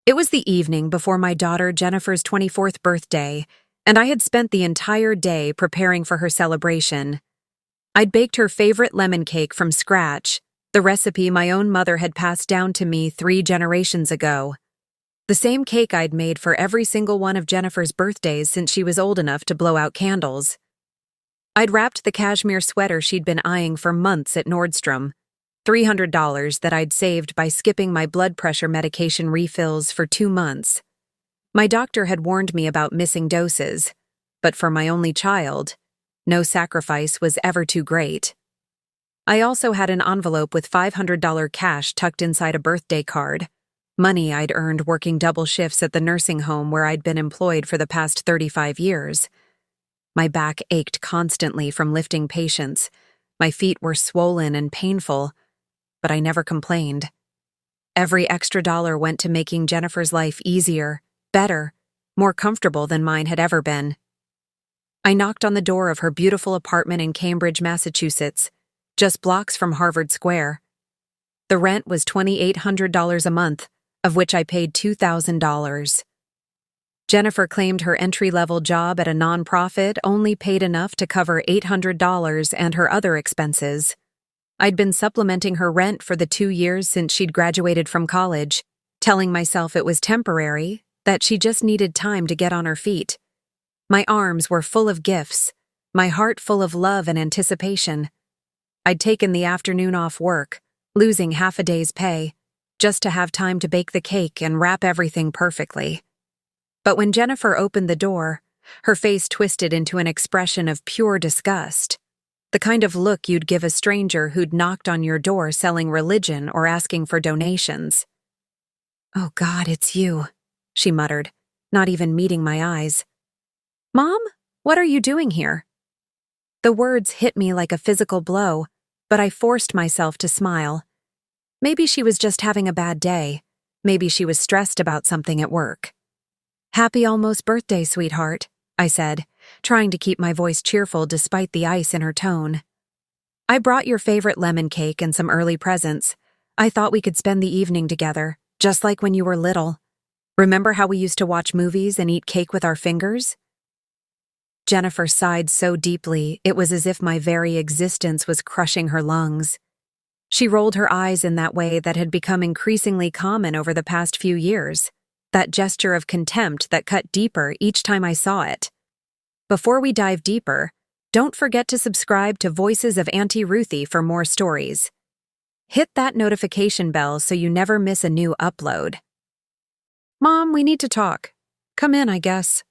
It was the evening before my daughter Jennifer's 24th birthday, and I had spent the entire day preparing for her celebration. I'd baked her favorite lemon cake from scratch, the recipe my own mother had passed down to me 3 generations ago. The same cake I'd made for every single one of Jennifer's birthdays since she was old enough to blow out candles. I'd wrapped the cashmere sweater she'd been eyeing for months at Nordstrom, $300 that I'd saved by skipping my blood pressure medication refills for 2 months. My doctor had warned me about missing doses, but for my only child, no sacrifice was ever too great. I also had an envelope with $500 cash tucked inside a birthday card, money I'd earned working double shifts at the nursing home where I'd been employed for the past 35 years. My back ached constantly from lifting patients. My feet were swollen and painful, but I never complained. Every extra dollar went to making Jennifer's life easier, better, more comfortable than mine had ever been. I knocked on the door of her beautiful apartment in Cambridge, Massachusetts, just blocks from Harvard Square. The rent was $2,800 a month, of which I paid $2,000. Jennifer claimed her entry-level job at a nonprofit only paid enough to cover $800 and her other expenses. I'd been supplementing her rent for the 2 years since she'd graduated from college, telling myself it was temporary, that she just needed time to get on her feet. My arms were full of gifts, my heart full of love and anticipation. I'd taken the afternoon off work, losing half a day's pay, just to have time to bake the cake and wrap everything perfectly. But when Jennifer opened the door, her face twisted into an expression of pure disgust. The kind of look you'd give a stranger who'd knocked on your door selling religion or asking for donations. "Oh God, it's you," she muttered, not even meeting my eyes. "Mom, what are you doing here?" The words hit me like a physical blow, but I forced myself to smile. Maybe she was just having a bad day. Maybe she was stressed about something at work. "Happy almost birthday, sweetheart," I said, trying to keep my voice cheerful despite the ice in her tone. "I brought your favorite lemon cake and some early presents. I thought we could spend the evening together, just like when you were little. Remember how we used to watch movies and eat cake with our fingers?" Jennifer sighed so deeply it was as if my very existence was crushing her lungs. She rolled her eyes in that way that had become increasingly common over the past few years, that gesture of contempt that cut deeper each time I saw it. Before we dive deeper, don't forget to subscribe to Voices of Auntie Ruthy for more stories. Hit that notification bell so you never miss a new upload. "Mom, we need to talk. Come in, I guess."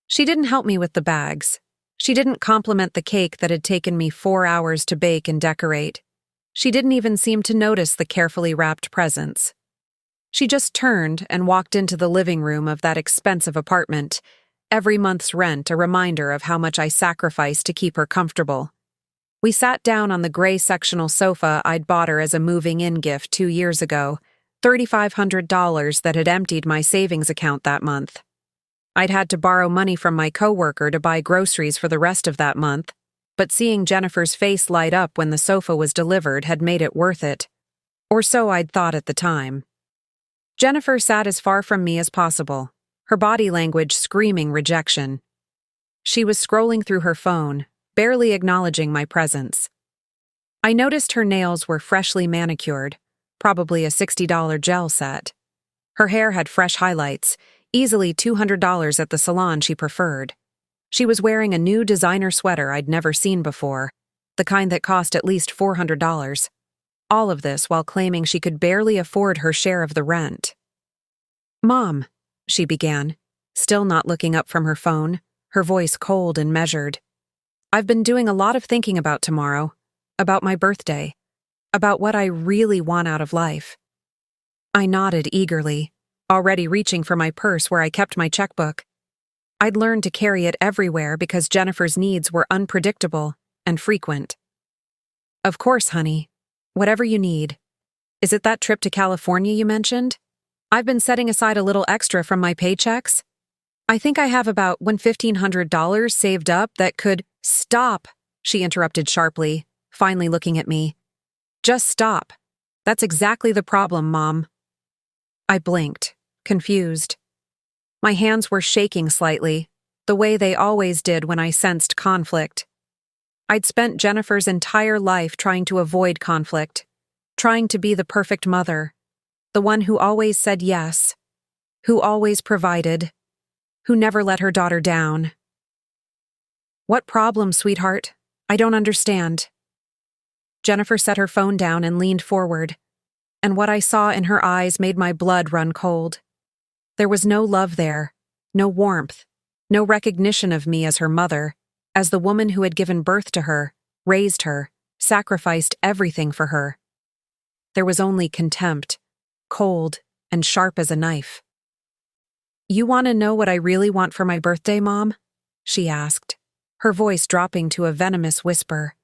She didn't help me with the bags. She didn't compliment the cake that had taken me 4 hours to bake and decorate. She didn't even seem to notice the carefully wrapped presents. She just turned and walked into the living room of that expensive apartment, every month's rent a reminder of how much I sacrificed to keep her comfortable. We sat down on the gray sectional sofa I'd bought her as a moving-in gift 2 years ago, $3,500 that had emptied my savings account that month. I'd had to borrow money from my coworker to buy groceries for the rest of that month, but seeing Jennifer's face light up when the sofa was delivered had made it worth it. Or so I'd thought at the time. Jennifer sat as far from me as possible, her body language screaming rejection. She was scrolling through her phone, barely acknowledging my presence. I noticed her nails were freshly manicured, probably a $60 gel set. Her hair had fresh highlights, easily $200 at the salon she preferred. She was wearing a new designer sweater I'd never seen before, the kind that cost at least $400. All of this while claiming she could barely afford her share of the rent. "Mom," she began, still not looking up from her phone, her voice cold and measured. "I've been doing a lot of thinking about tomorrow, about my birthday, about what I really want out of life." I nodded eagerly, already reaching for my purse where I kept my checkbook. I'd learned to carry it everywhere because Jennifer's needs were unpredictable and frequent. "Of course, honey. Whatever you need. Is it that trip to California you mentioned? I've been setting aside a little extra from my paychecks. I think I have about $1,500 saved up that could—" "Stop," she interrupted sharply, finally looking at me. "Just stop. That's exactly the problem, Mom." I blinked, confused. My hands were shaking slightly, the way they always did when I sensed conflict. I'd spent Jennifer's entire life trying to avoid conflict, trying to be the perfect mother, the one who always said yes, who always provided, who never let her daughter down. What problem, sweetheart? I don't understand. Jennifer set her phone down and leaned forward, and what I saw in her eyes made my blood run cold. There was no love there, no warmth, no recognition of me as her mother, as the woman who had given birth to her, raised her, sacrificed everything for her. There was only contempt, cold and sharp as a knife. "You want to know what I really want for my birthday, Mom?" she asked, her voice dropping to a venomous whisper.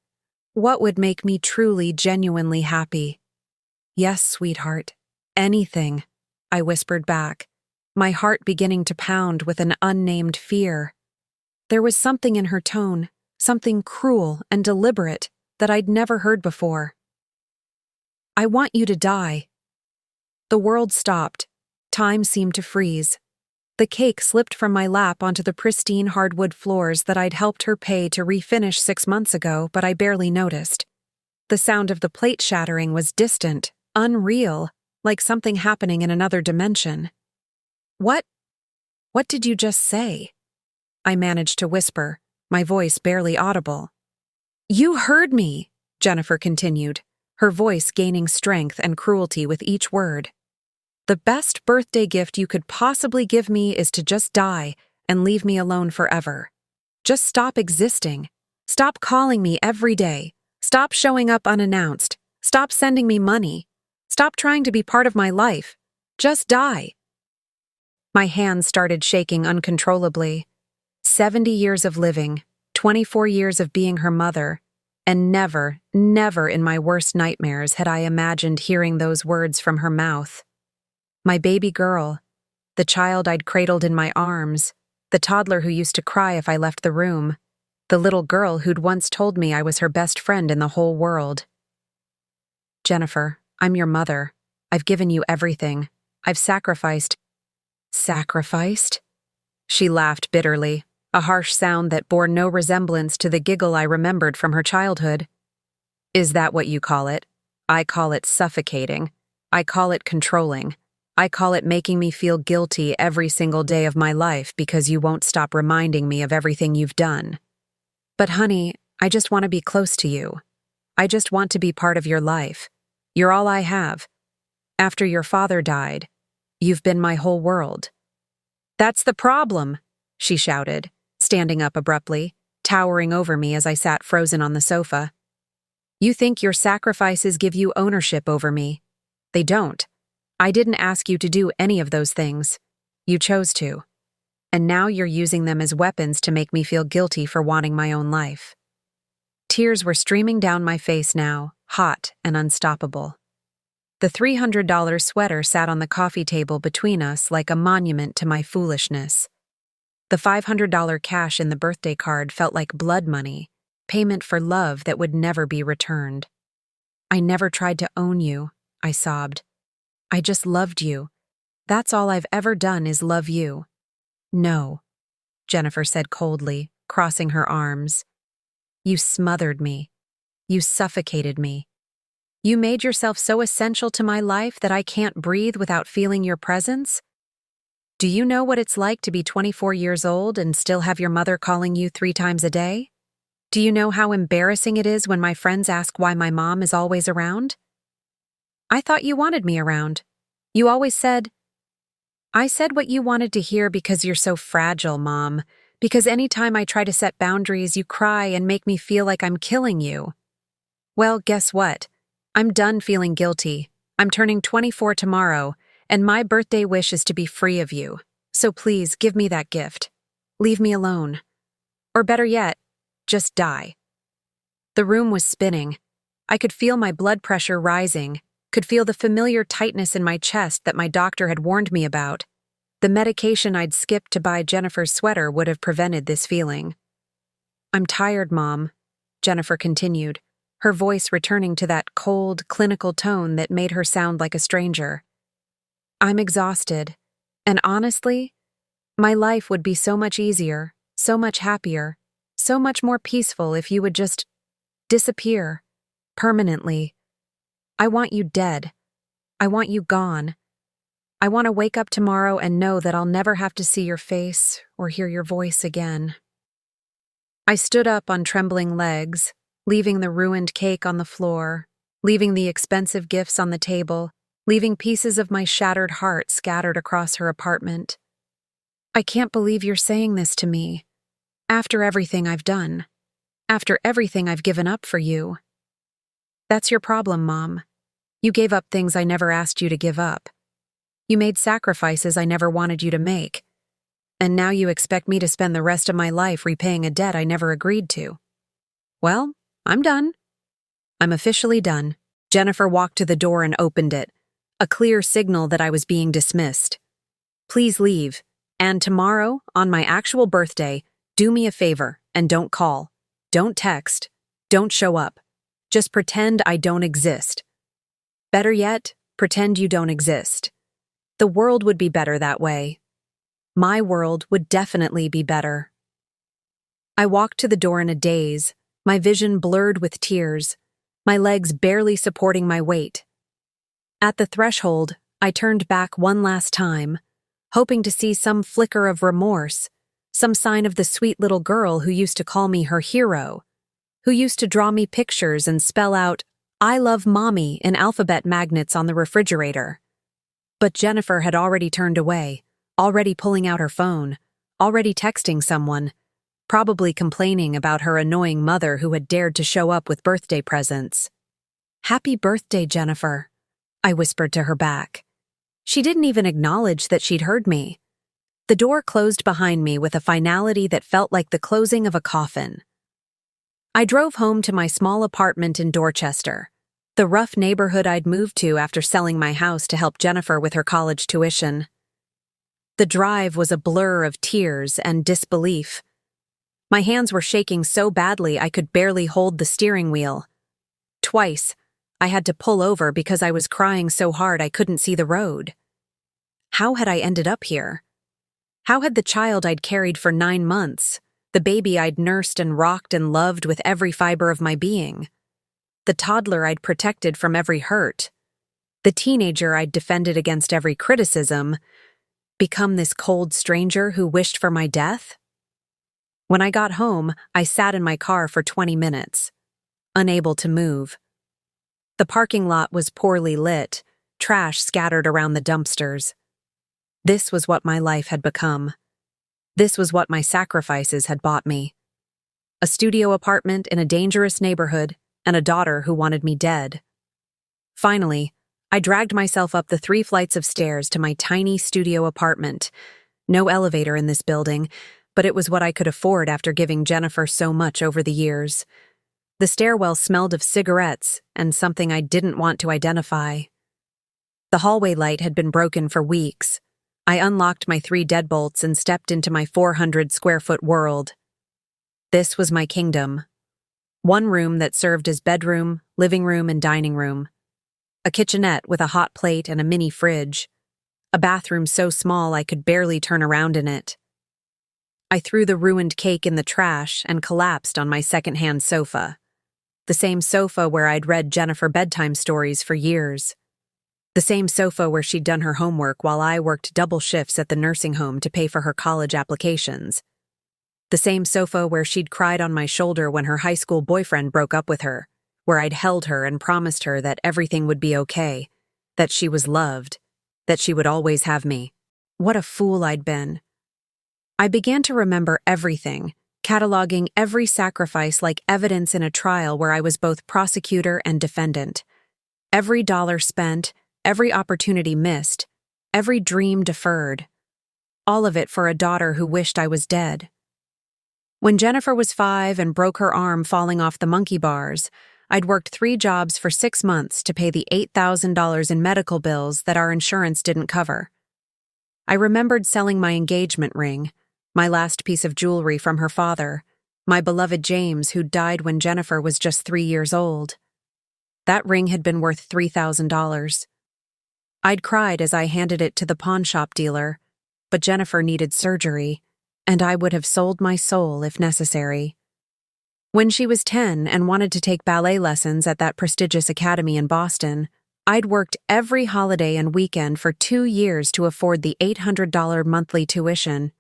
"What would make me truly, genuinely happy?" "Yes, sweetheart, anything," I whispered back, my heart beginning to pound with an unnamed fear. There was something in her tone, something cruel and deliberate that I'd never heard before. "I want you to die." The world stopped. Time seemed to freeze. The cake slipped from my lap onto the pristine hardwood floors that I'd helped her pay to refinish 6 months ago, but I barely noticed. The sound of the plate shattering was distant, unreal, like something happening in another dimension. What did you just say?" I managed to whisper, my voice barely audible. "You heard me," Jennifer continued, her voice gaining strength and cruelty with each word. "The best birthday gift you could possibly give me is to just die and leave me alone forever. Just stop existing. Stop calling me every day. Stop showing up unannounced. Stop sending me money. Stop trying to be part of my life. Just die." My hands started shaking uncontrollably. 70 years of living, 24 years of being her mother, and never, never in my worst nightmares had I imagined hearing those words from her mouth. My baby girl, the child I'd cradled in my arms, the toddler who used to cry if I left the room, the little girl who'd once told me I was her best friend in the whole world. "Jennifer, I'm your mother. I've given you everything. I've sacrificed." "Sacrificed?" She laughed bitterly, a harsh sound that bore no resemblance to the giggle I remembered from her childhood. "Is that what you call it? I call it suffocating. I call it controlling. I call it making me feel guilty every single day of my life because you won't stop reminding me of everything you've done. But honey, I just want to be close to you. I just want to be part of your life. You're all I have. After your father died, you've been my whole world." "That's the problem," she shouted, standing up abruptly, towering over me as I sat frozen on the sofa. "You think your sacrifices give you ownership over me. They don't. I didn't ask you to do any of those things. You chose to. And now you're using them as weapons to make me feel guilty for wanting my own life." Tears were streaming down my face now, hot and unstoppable. The $300 sweater sat on the coffee table between us like a monument to my foolishness. The $500 cash in the birthday card felt like blood money, payment for love that would never be returned. "I never tried to own you," I sobbed. "I just loved you. That's all I've ever done is love you." "No," Jennifer said coldly, crossing her arms. "You smothered me. You suffocated me. You made yourself so essential to my life that I can't breathe without feeling your presence. Do you know what it's like to be 24 years old and still have your mother calling you 3 times a day? Do you know how embarrassing it is when my friends ask why my mom is always around? I thought you wanted me around. You always said—" "I said what you wanted to hear because you're so fragile, Mom. Because anytime I try to set boundaries, you cry and make me feel like I'm killing you. Well, guess what? I'm done feeling guilty. I'm turning 24 tomorrow, and my birthday wish is to be free of you. So please, give me that gift. Leave me alone. Or better yet, just die." The room was spinning. I could feel my blood pressure rising, could feel the familiar tightness in my chest that my doctor had warned me about. The medication I'd skipped to buy Jennifer's sweater would have prevented this feeling. "I'm tired, Mom," Jennifer continued, her voice returning to that cold, clinical tone that made her sound like a stranger. "I'm exhausted. And honestly, my life would be so much easier, so much happier, so much more peaceful if you would just disappear permanently. I want you dead. I want you gone. I want to wake up tomorrow and know that I'll never have to see your face or hear your voice again. I stood up on trembling legs, leaving the ruined cake on the floor, leaving the expensive gifts on the table, leaving pieces of my shattered heart scattered across her apartment. I can't believe you're saying this to me. After everything I've done. After everything I've given up for you. That's your problem, Mom. You gave up things I never asked you to give up. You made sacrifices I never wanted you to make. And now you expect me to spend the rest of my life repaying a debt I never agreed to. Well, I'm done. I'm officially done. Jennifer walked to the door and opened it, a clear signal that I was being dismissed. Please leave, and tomorrow, on my actual birthday, do me a favor and don't call, don't text, don't show up. Just pretend I don't exist. Better yet, pretend you don't exist. The world would be better that way. My world would definitely be better. I walked to the door in a daze, my vision blurred with tears, my legs barely supporting my weight. At the threshold, I turned back one last time, hoping to see some flicker of remorse, some sign of the sweet little girl who used to call me her hero, who used to draw me pictures and spell out, "I love Mommy" in alphabet magnets on the refrigerator. But Jennifer had already turned away, already pulling out her phone, already texting someone, probably complaining about her annoying mother who had dared to show up with birthday presents. "Happy birthday, Jennifer," I whispered to her back. She didn't even acknowledge that she'd heard me. The door closed behind me with a finality that felt like the closing of a coffin. I drove home to my small apartment in Dorchester, the rough neighborhood I'd moved to after selling my house to help Jennifer with her college tuition. The drive was a blur of tears and disbelief. My hands were shaking so badly I could barely hold the steering wheel. Twice, I had to pull over because I was crying so hard I couldn't see the road. How had I ended up here? How had the child I'd carried for 9 months, the baby I'd nursed and rocked and loved with every fiber of my being, the toddler I'd protected from every hurt, the teenager I'd defended against every criticism, become this cold stranger who wished for my death? When I got home, I sat in my car for 20 minutes, unable to move. The parking lot was poorly lit, trash scattered around the dumpsters. This was what my life had become. This was what my sacrifices had bought me. A studio apartment in a dangerous neighborhood and a daughter who wanted me dead. Finally, I dragged myself up the 3 flights of stairs to my tiny studio apartment. No elevator in this building, but it was what I could afford after giving Jennifer so much over the years. The stairwell smelled of cigarettes and something I didn't want to identify. The hallway light had been broken for weeks. I unlocked my 3 deadbolts and stepped into my 400-square-foot world. This was my kingdom. One room that served as bedroom, living room, and dining room. A kitchenette with a hot plate and a mini fridge. A bathroom so small I could barely turn around in it. I threw the ruined cake in the trash and collapsed on my second-hand sofa. The same sofa where I'd read Jennifer bedtime stories for years. The same sofa where she'd done her homework while I worked double shifts at the nursing home to pay for her college applications. The same sofa where she'd cried on my shoulder when her high school boyfriend broke up with her, where I'd held her and promised her that everything would be okay, that she was loved, that she would always have me. What a fool I'd been. I began to remember everything, cataloging every sacrifice like evidence in a trial where I was both prosecutor and defendant. Every dollar spent, every opportunity missed, every dream deferred. All of it for a daughter who wished I was dead. When Jennifer was 5 and broke her arm falling off the monkey bars, I'd worked 3 jobs for 6 months to pay the $8,000 in medical bills that our insurance didn't cover. I remembered selling my engagement ring, my last piece of jewelry from her father, my beloved James, who died when Jennifer was just 3 years old. That ring had been worth $3,000. I'd cried as I handed it to the pawn shop dealer, but Jennifer needed surgery, and I would have sold my soul if necessary. When she was 10 and wanted to take ballet lessons at that prestigious academy in Boston, I'd worked every holiday and weekend for 2 years to afford the $800 monthly tuition.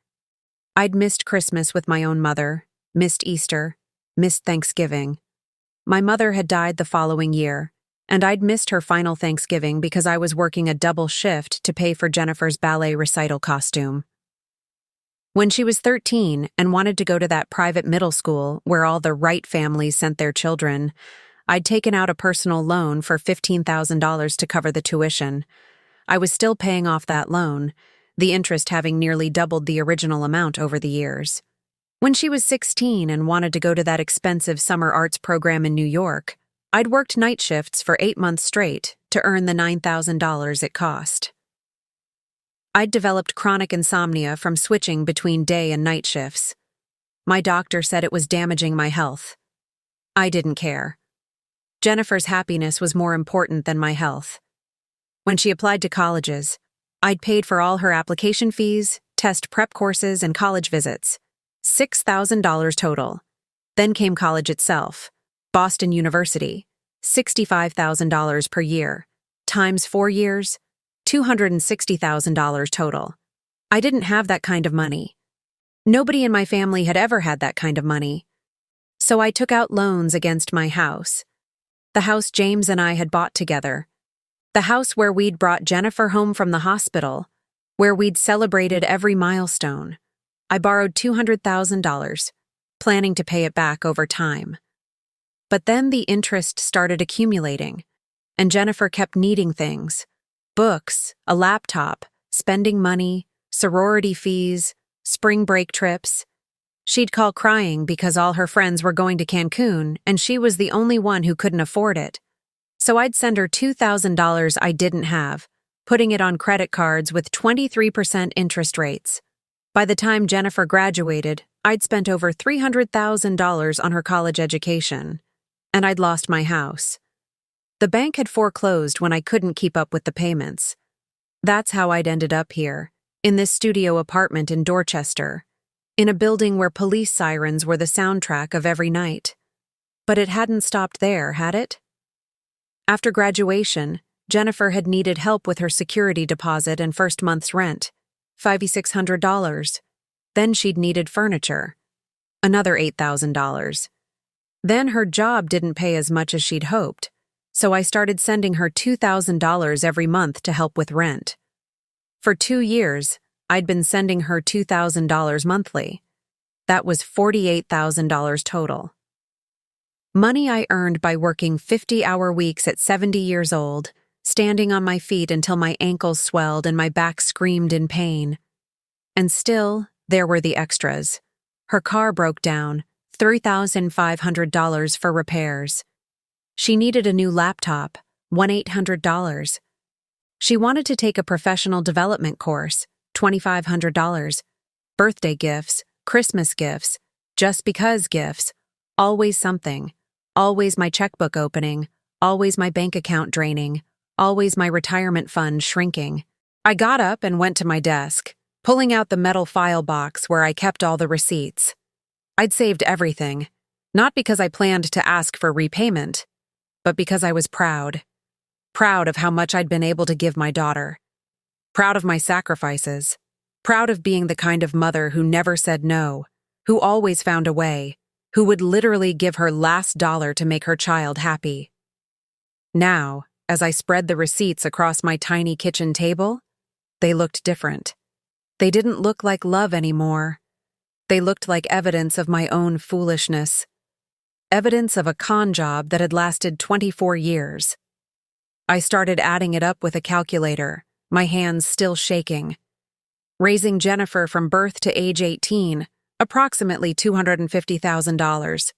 I'd missed Christmas with my own mother, missed Easter, missed Thanksgiving. My mother had died the following year, and I'd missed her final Thanksgiving because I was working a double shift to pay for Jennifer's ballet recital costume. When she was 13 and wanted to go to that private middle school where all the right families sent their children, I'd taken out a personal loan for $15,000 to cover the tuition. I was still paying off that loan, the interest having nearly doubled the original amount over the years. When she was 16 and wanted to go to that expensive summer arts program in New York, I'd worked night shifts for 8 months straight to earn the $9,000 it cost. I'd developed chronic insomnia from switching between day and night shifts. My doctor said it was damaging my health. I didn't care. Jennifer's happiness was more important than my health. When she applied to colleges, I'd paid for all her application fees, test prep courses, and college visits. $6,000 total. Then came college itself. Boston University, $65,000 per year. Times 4 years, $260,000 total. I didn't have that kind of money. Nobody in my family had ever had that kind of money. So I took out loans against my house. The house James and I had bought together. The house where we'd brought Jennifer home from the hospital, where we'd celebrated every milestone. I borrowed $200,000, planning to pay it back over time. But then the interest started accumulating, and Jennifer kept needing things. Books, a laptop, spending money, sorority fees, spring break trips. She'd call crying because all her friends were going to Cancun and she was the only one who couldn't afford it. So I'd send her $2,000 I didn't have, putting it on credit cards with 23% interest rates. By the time Jennifer graduated, I'd spent over $300,000 on her college education, and I'd lost my house. The bank had foreclosed when I couldn't keep up with the payments. That's how I'd ended up here, in this studio apartment in Dorchester, in a building where police sirens were the soundtrack of every night. But it hadn't stopped there, had it? After graduation, Jennifer had needed help with her security deposit and first month's rent, $5,600. Then she'd needed furniture, another $8,000. Then her job didn't pay as much as she'd hoped, so I started sending her $2,000 every month to help with rent. For 2 years, I'd been sending her $2,000 monthly. That was $48,000 total. Money I earned by working 50-hour weeks at 70 years old, standing on my feet until my ankles swelled and my back screamed in pain. And still, there were the extras. Her car broke down, $3,500 for repairs. She needed a new laptop, $1,800. She wanted to take a professional development course, $2,500. Birthday gifts, Christmas gifts, just because gifts, always something, always my checkbook opening, always my bank account draining, always my retirement fund shrinking. I got up and went to my desk, pulling out the metal file box where I kept all the receipts. I'd saved everything, not because I planned to ask for repayment, but because I was proud. Proud of how much I'd been able to give my daughter. Proud of my sacrifices. Proud of being the kind of mother who never said no, who always found a way, who would literally give her last dollar to make her child happy. Now, as I spread the receipts across my tiny kitchen table, they looked different. They didn't look like love anymore. They looked like evidence of my own foolishness. Evidence of a con job that had lasted 24 years. I started adding it up with a calculator, my hands still shaking. Raising Jennifer from birth to age 18, approximately $250,000.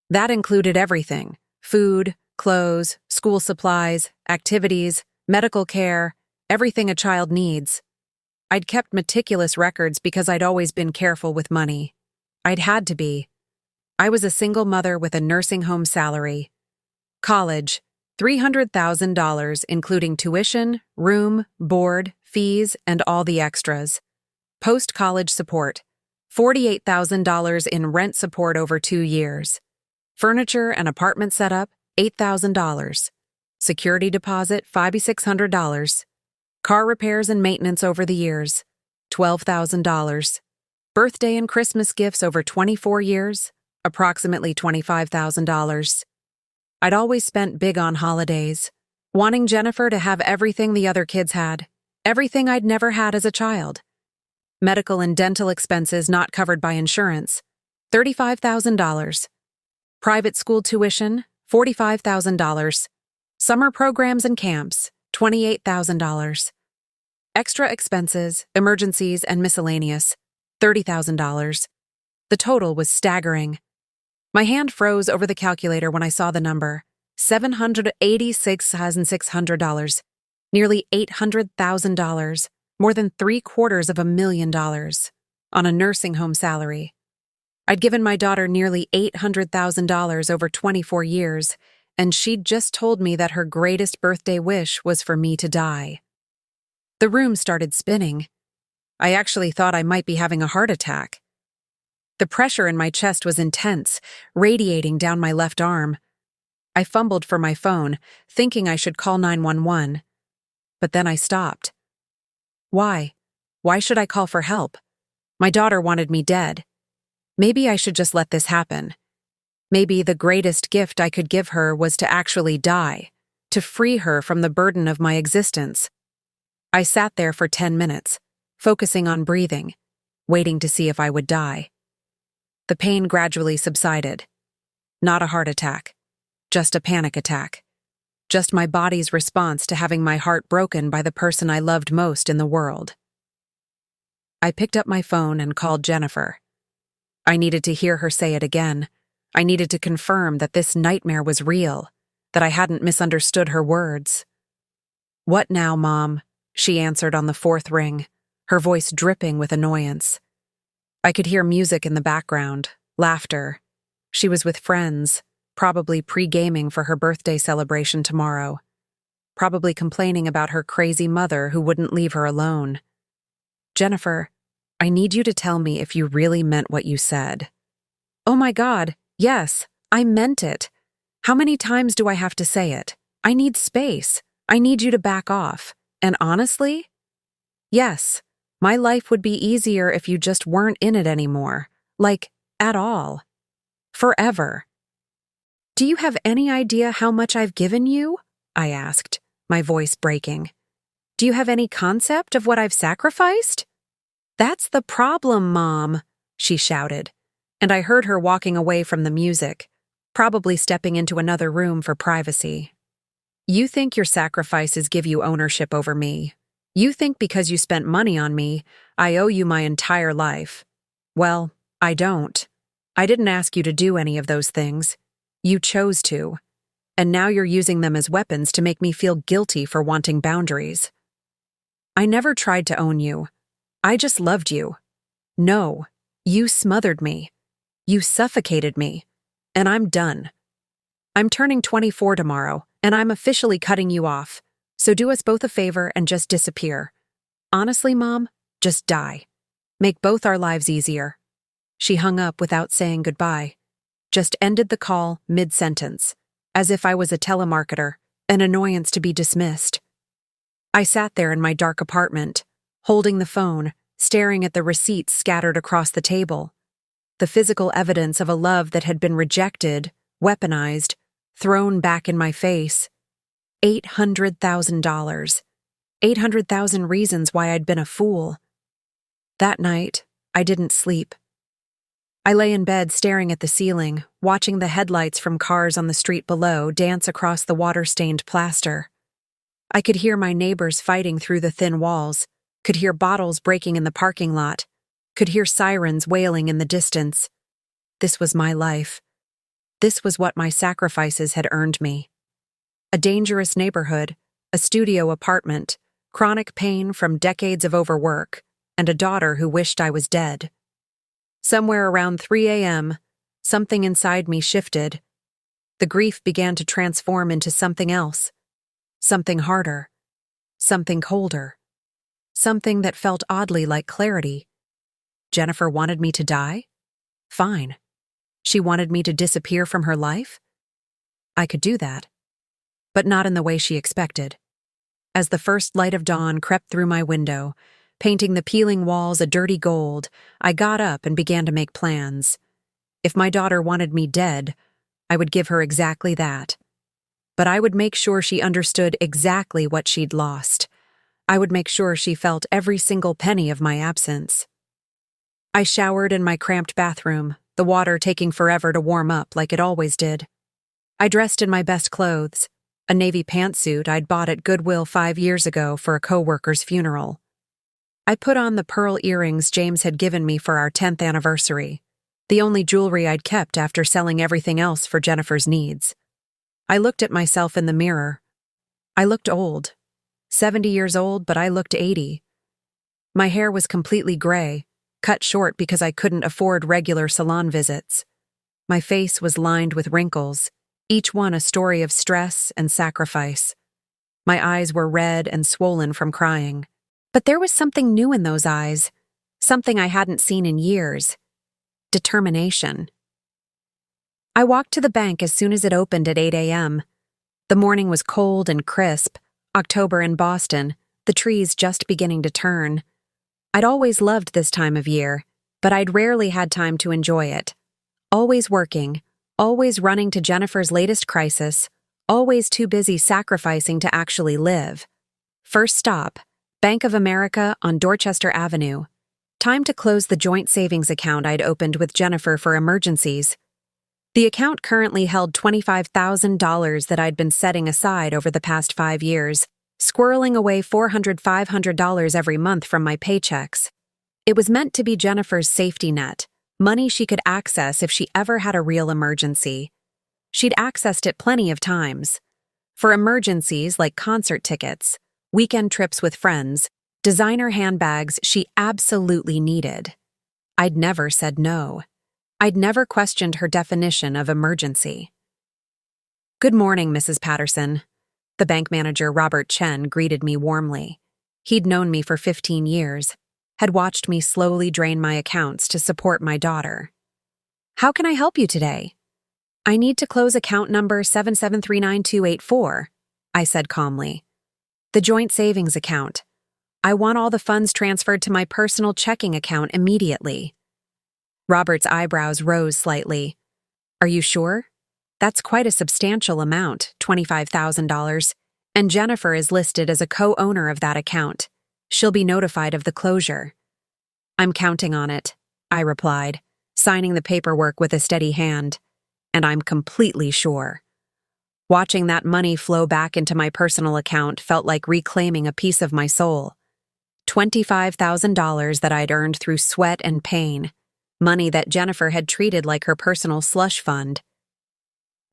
That included everything: food, clothes, school supplies, activities, medical care, everything a child needs. I'd kept meticulous records because I'd always been careful with money. I'd had to be. I was a single mother with a nursing home salary. College, $300,000 including tuition, room, board, fees, and all the extras. Post-college support, $48,000 in rent support over 2 years. Furniture and apartment setup, $8,000. Security deposit, $5,600. Car repairs and maintenance over the years, $12,000. Birthday and Christmas gifts over 24 years, approximately $25,000. I'd always spent big on holidays, wanting Jennifer to have everything the other kids had, everything I'd never had as a child. Medical and dental expenses not covered by insurance, $35,000. Private school tuition, $45,000. Summer programs and camps, $28,000. Extra expenses, emergencies, and miscellaneous, $30,000. The total was staggering. My hand froze over the calculator when I saw the number, $786,600, nearly $800,000, more than $750,000, on a nursing home salary. I'd given my daughter nearly $800,000 over 24 years, and she'd just told me that her greatest birthday wish was for me to die. The room started spinning. I actually thought I might be having a heart attack. The pressure in my chest was intense, radiating down my left arm. I fumbled for my phone, thinking I should call 911. But then I stopped. Why? Why should I call for help? My daughter wanted me dead. Maybe I should just let this happen. Maybe the greatest gift I could give her was to actually die, to free her from the burden of my existence. I sat there for 10 minutes, focusing on breathing, waiting to see if I would die. The pain gradually subsided. Not a heart attack, just a panic attack. Just my body's response to having my heart broken by the person I loved most in the world. I picked up my phone and called Jennifer. I needed to hear her say it again. I needed to confirm that this nightmare was real, that I hadn't misunderstood her words. "What now, Mom?" she answered on the 4th ring, her voice dripping with annoyance. I could hear music in the background, laughter. She was with friends, probably pre-gaming for her birthday celebration tomorrow, probably complaining about her crazy mother who wouldn't leave her alone. "Jennifer, I need you to tell me if you really meant what you said." "Oh my God, yes, I meant it. How many times do I have to say it? I need space. I need you to back off. And honestly, yes, my life would be easier if you just weren't in it anymore. Like, at all. Forever." "Do you have any idea how much I've given you?" I asked, my voice breaking. "Do you have any concept of what I've sacrificed?" "That's the problem, Mom," she shouted, and I heard her walking away from the music, probably stepping into another room for privacy. "You think your sacrifices give you ownership over me. You think because you spent money on me, I owe you my entire life. Well, I don't. I didn't ask you to do any of those things. You chose to. And now you're using them as weapons to make me feel guilty for wanting boundaries. I never tried to own you. I just loved you. No, you smothered me. You suffocated me. And I'm done. I'm turning 24 tomorrow, and I'm officially cutting you off. So do us both a favor and just disappear. Honestly, Mom, just die. Make both our lives easier." She hung up without saying goodbye, just ended the call mid-sentence, as if I was a telemarketer, an annoyance to be dismissed. I sat there in my dark apartment, holding the phone, staring at the receipts scattered across the table. The physical evidence of a love that had been rejected, weaponized, thrown back in my face. $800,000. 800,000 reasons why I'd been a fool. That night, I didn't sleep. I lay in bed staring at the ceiling, watching the headlights from cars on the street below dance across the water-stained plaster. I could hear my neighbors fighting through the thin walls, could hear bottles breaking in the parking lot, could hear sirens wailing in the distance. This was my life. This was what my sacrifices had earned me. A dangerous neighborhood, a studio apartment, chronic pain from decades of overwork, and a daughter who wished I was dead. Somewhere around 3 a.m., something inside me shifted. The grief began to transform into something else, something harder, something colder, something that felt oddly like clarity. Jennifer wanted me to die? Fine. She wanted me to disappear from her life? I could do that. But not in the way she expected. As the first light of dawn crept through my window, painting the peeling walls a dirty gold, I got up and began to make plans. If my daughter wanted me dead, I would give her exactly that. But I would make sure she understood exactly what she'd lost. I would make sure she felt every single penny of my absence. I showered in my cramped bathroom, the water taking forever to warm up like it always did. I dressed in my best clothes, a navy pantsuit I'd bought at Goodwill 5 years ago for a coworker's funeral. I put on the pearl earrings James had given me for our 10th anniversary, the only jewelry I'd kept after selling everything else for Jennifer's needs. I looked at myself in the mirror. I looked old. 70 years old, but I looked 80. My hair was completely gray, cut short because I couldn't afford regular salon visits. My face was lined with wrinkles, each one a story of stress and sacrifice. My eyes were red and swollen from crying. But there was something new in those eyes, something I hadn't seen in years. Determination. I walked to the bank as soon as it opened at 8 a.m. The morning was cold and crisp, October in Boston, the trees just beginning to turn. I'd always loved this time of year, but I'd rarely had time to enjoy it. Always working, always running to Jennifer's latest crisis, always too busy sacrificing to actually live. First stop, Bank of America on Dorchester Avenue. Time to close the joint savings account I'd opened with Jennifer for emergencies. The account currently held $25,000 that I'd been setting aside over the past 5 years, squirreling away $500 every month from my paychecks. It was meant to be Jennifer's safety net, money she could access if she ever had a real emergency. She'd accessed it plenty of times. For emergencies like concert tickets, weekend trips with friends, designer handbags she absolutely needed. I'd never said no. I'd never questioned her definition of emergency. "Good morning, Mrs. Patterson." The bank manager, Robert Chen, greeted me warmly. He'd known me for 15 years, had watched me slowly drain my accounts to support my daughter. "How can I help you today?" "I need to close account number 77398284, I said calmly. "The joint savings account. I want all the funds transferred to my personal checking account immediately." Robert's eyebrows rose slightly. "Are you sure? That's quite a substantial amount, $25,000, and Jennifer is listed as a co-owner of that account. She'll be notified of the closure." "I'm counting on it," I replied, signing the paperwork with a steady hand. "And I'm completely sure." Watching that money flow back into my personal account felt like reclaiming a piece of my soul. $25,000 that I'd earned through sweat and pain. Money that Jennifer had treated like her personal slush fund.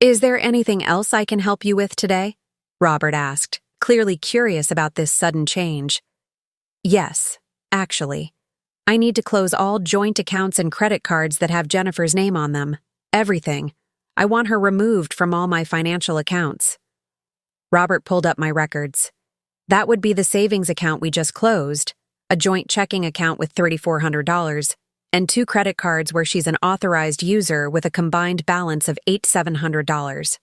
"Is there anything else I can help you with today?" Robert asked, clearly curious about this sudden change. "Yes, actually. I need to close all joint accounts and credit cards that have Jennifer's name on them. Everything. I want her removed from all my financial accounts." Robert pulled up my records. "That would be the savings account we just closed, a joint checking account with $3,400, and 2 credit cards where she's an authorized user with a combined balance of $8,700.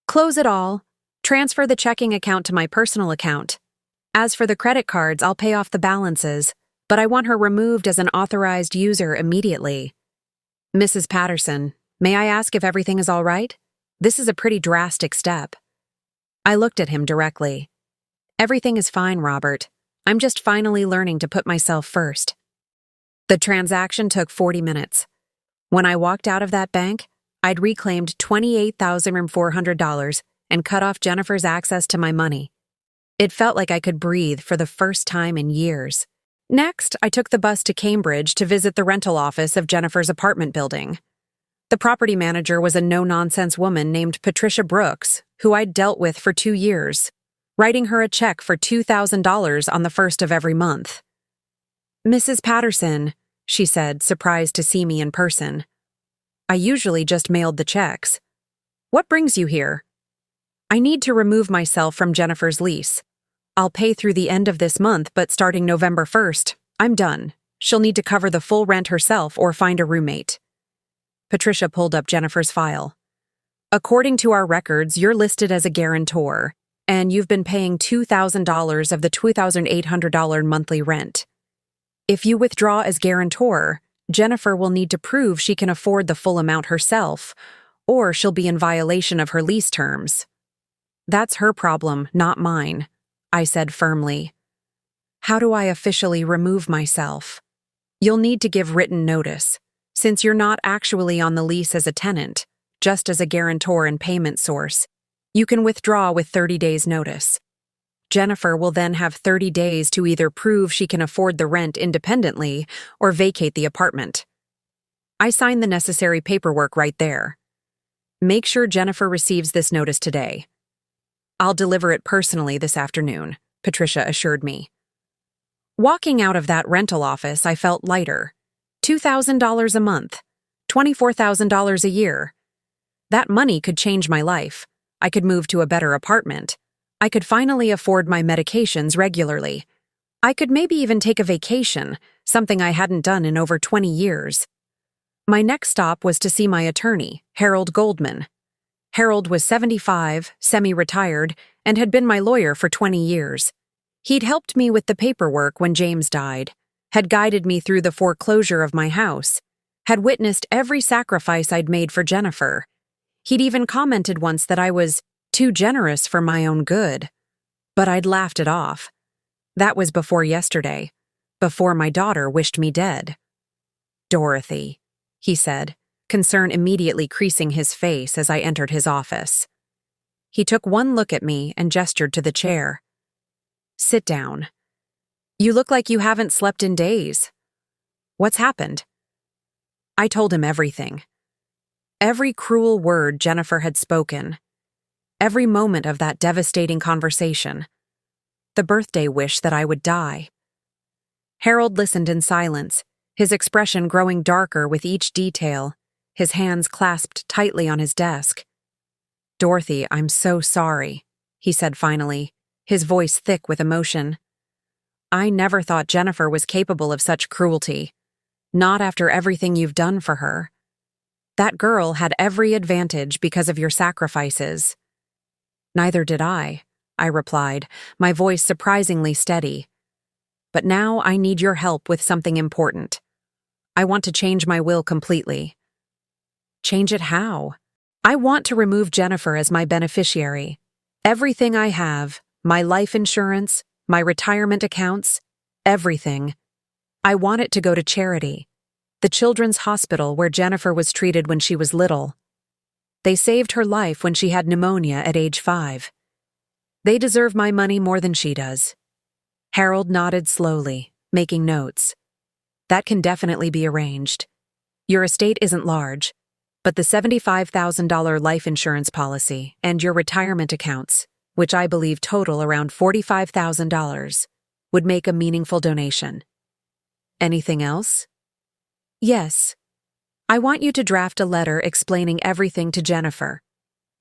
Close it all. Transfer the checking account to my personal account. As for the credit cards, I'll pay off the balances, but I want her removed as an authorized user immediately." "Mrs. Patterson, may I ask if everything is all right? This is a pretty drastic step." I looked at him directly. "Everything is fine, Robert. I'm just finally learning to put myself first." The transaction took 40 minutes. When I walked out of that bank, I'd reclaimed $28,400 and cut off Jennifer's access to my money. It felt like I could breathe for the first time in years. Next, I took the bus to Cambridge to visit the rental office of Jennifer's apartment building. The property manager was a no-nonsense woman named Patricia Brooks, who I'd dealt with for 2 years, writing her a check for $2,000 on the first of every month. "Mrs. Patterson," she said, surprised to see me in person. "I usually just mailed the checks. What brings you here?" "I need to remove myself from Jennifer's lease. I'll pay through the end of this month, but starting November 1st, I'm done. She'll need to cover the full rent herself or find a roommate. Patricia pulled up Jennifer's file. According to our records, you're listed as a guarantor, and you've been paying $2,000 of the $2,800 monthly rent. If you withdraw as guarantor, Jennifer will need to prove she can afford the full amount herself, or she'll be in violation of her lease terms. That's her problem, not mine, I said firmly. How do I officially remove myself? You'll need to give written notice, since you're not actually on the lease as a tenant, just as a guarantor and payment source. You can withdraw with 30 days' notice. Jennifer will then have 30 days to either prove she can afford the rent independently or vacate the apartment. I signed the necessary paperwork right there. Make sure Jennifer receives this notice today. I'll deliver it personally this afternoon, Patricia assured me. Walking out of that rental office, I felt lighter. $2,000 a month, $24,000 a year. That money could change my life. I could move to a better apartment. I could finally afford my medications regularly. I could maybe even take a vacation, something I hadn't done in over 20 years. My next stop was to see my attorney, Harold Goldman. Harold was 75, semi-retired, and had been my lawyer for 20 years. He'd helped me with the paperwork when James died, had guided me through the foreclosure of my house, had witnessed every sacrifice I'd made for Jennifer. He'd even commented once that I was too generous for my own good. But I'd laughed it off. That was before yesterday, before my daughter wished me dead. Dorothy, he said, concern immediately creasing his face as I entered his office. He took one look at me and gestured to the chair. Sit down. You look like you haven't slept in days. What's happened? I told him everything. Every cruel word Jennifer had spoken. Every moment of that devastating conversation. The birthday wish that I would die. Harold listened in silence, his expression growing darker with each detail, his hands clasped tightly on his desk. Dorothy, I'm so sorry, he said finally, his voice thick with emotion. I never thought Jennifer was capable of such cruelty. Not after everything you've done for her. That girl had every advantage because of your sacrifices. Neither did I replied, my voice surprisingly steady. But now I need your help with something important. I want to change my will completely. Change it how? I want to remove Jennifer as my beneficiary. Everything I have, my life insurance, my retirement accounts, everything. I want it to go to charity. The children's hospital where Jennifer was treated when she was little. They saved her life when she had pneumonia at age 5. They deserve my money more than she does. Harold nodded slowly, making notes. That can definitely be arranged. Your estate isn't large, but the $75,000 life insurance policy and your retirement accounts, which I believe total around $45,000, would make a meaningful donation. Anything else? Yes. I want you to draft a letter explaining everything to Jennifer,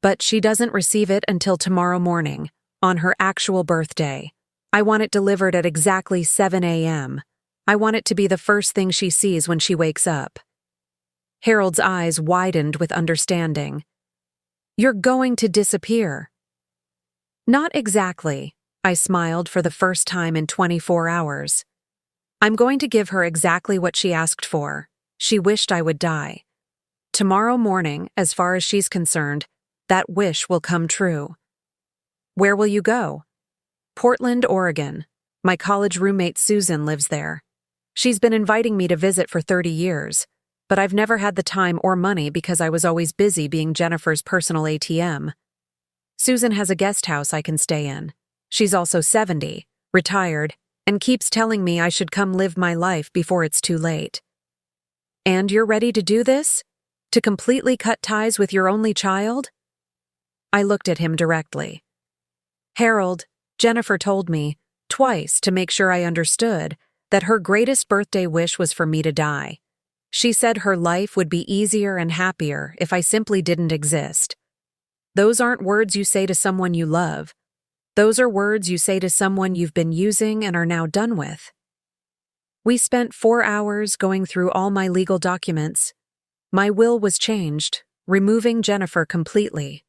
but she doesn't receive it until tomorrow morning, on her actual birthday. I want it delivered at exactly 7 a.m. I want it to be the first thing she sees when she wakes up. Harold's eyes widened with understanding. You're going to disappear. Not exactly, I smiled for the first time in 24 hours. I'm going to give her exactly what she asked for. She wished I would die. Tomorrow morning, as far as she's concerned, that wish will come true. Where will you go? Portland, Oregon. My college roommate Susan lives there. She's been inviting me to visit for 30 years, but I've never had the time or money because I was always busy being Jennifer's personal ATM. Susan has a guest house I can stay in. She's also 70, retired, and keeps telling me I should come live my life before it's too late. And you're ready to do this? To completely cut ties with your only child? I looked at him directly. Harold, Jennifer told me, twice to make sure I understood, that her greatest birthday wish was for me to die. She said her life would be easier and happier if I simply didn't exist. Those aren't words you say to someone you love. Those are words you say to someone you've been using and are now done with. We spent 4 hours going through all my legal documents. My will was changed, removing Jennifer completely.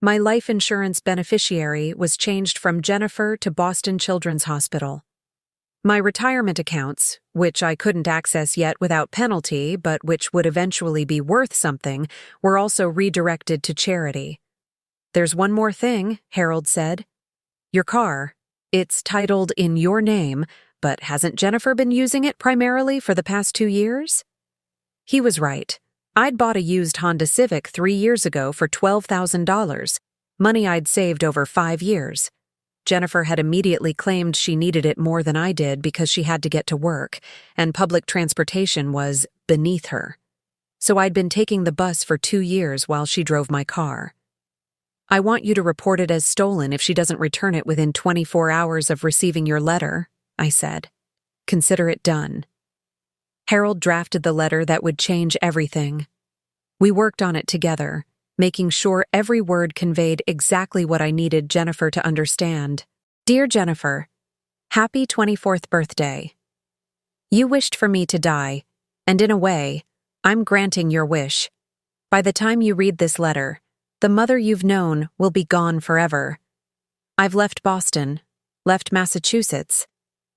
My life insurance beneficiary was changed from Jennifer to Boston Children's Hospital. My retirement accounts, which I couldn't access yet without penalty but which would eventually be worth something, were also redirected to charity. "There's one more thing," Harold said. "Your car. It's titled in your name, but hasn't Jennifer been using it primarily for the past 2 years?" He was right. I'd bought a used Honda Civic 3 years ago for $12,000, money I'd saved over 5 years. Jennifer had immediately claimed she needed it more than I did because she had to get to work, and public transportation was beneath her. So I'd been taking the bus for 2 years while she drove my car. "I want you to report it as stolen if she doesn't return it within 24 hours of receiving your letter," I said. "Consider it done." Harold drafted the letter that would change everything. We worked on it together, making sure every word conveyed exactly what I needed Jennifer to understand. "Dear Jennifer, happy 24th birthday. You wished for me to die, and in a way, I'm granting your wish. By the time you read this letter, the mother you've known will be gone forever. I've left Boston, left Massachusetts,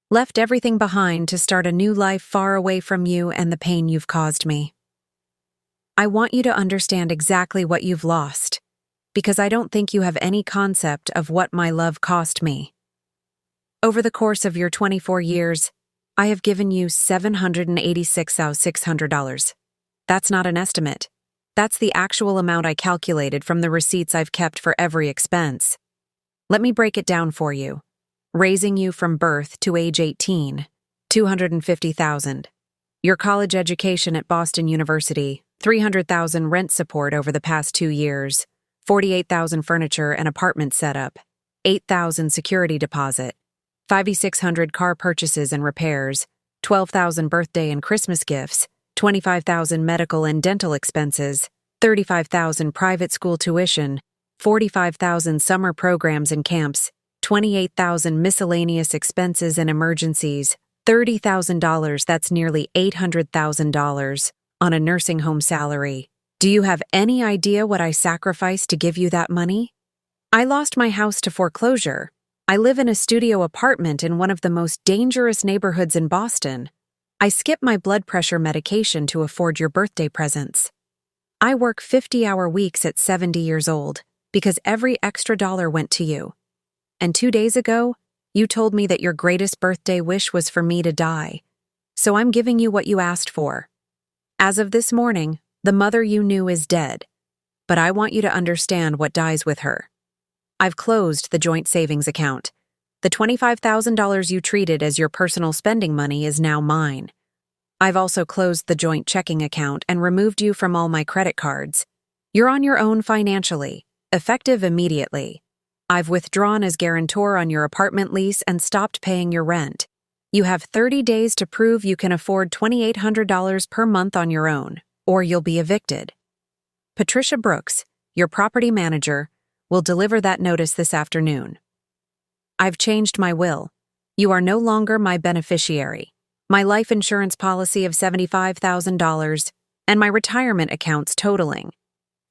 left everything behind to start a new life far away from you and the pain you've caused me. I want you to understand exactly what you've lost, because I don't think you have any concept of what my love cost me. Over the course of your 24 years, I have given you $786,600. That's not an estimate. That's the actual amount I calculated from the receipts I've kept for every expense. Let me break it down for you. Raising you from birth to age 18, $250,000. Your college education at Boston University, $300,000 rent support over the past 2 years, $48,000 furniture and apartment setup, $8,000 security deposit, $5,600 car purchases and repairs, $12,000 birthday and Christmas gifts, $25,000 medical and dental expenses, $35,000 private school tuition, $45,000 summer programs and camps, $28,000 miscellaneous expenses and emergencies, $30,000, that's nearly $800,000, on a nursing home salary. Do you have any idea what I sacrificed to give you that money? I lost my house to foreclosure. I live in a studio apartment in one of the most dangerous neighborhoods in Boston. I skip my blood pressure medication to afford your birthday presents. I work 50-hour weeks at 70 years old because every extra dollar went to you. And 2 days ago, you told me that your greatest birthday wish was for me to die. So I'm giving you what you asked for. As of this morning, the mother you knew is dead, but I want you to understand what dies with her. I've closed the joint savings account. The $25,000 you treated as your personal spending money is now mine. I've also closed the joint checking account and removed you from all my credit cards. You're on your own financially, effective immediately. I've withdrawn as guarantor on your apartment lease and stopped paying your rent. You have 30 days to prove you can afford $2,800 per month on your own, or you'll be evicted. Patricia Brooks, your property manager, will deliver that notice this afternoon. I've changed my will. You are no longer my beneficiary. My life insurance policy of $75,000 and my retirement accounts totaling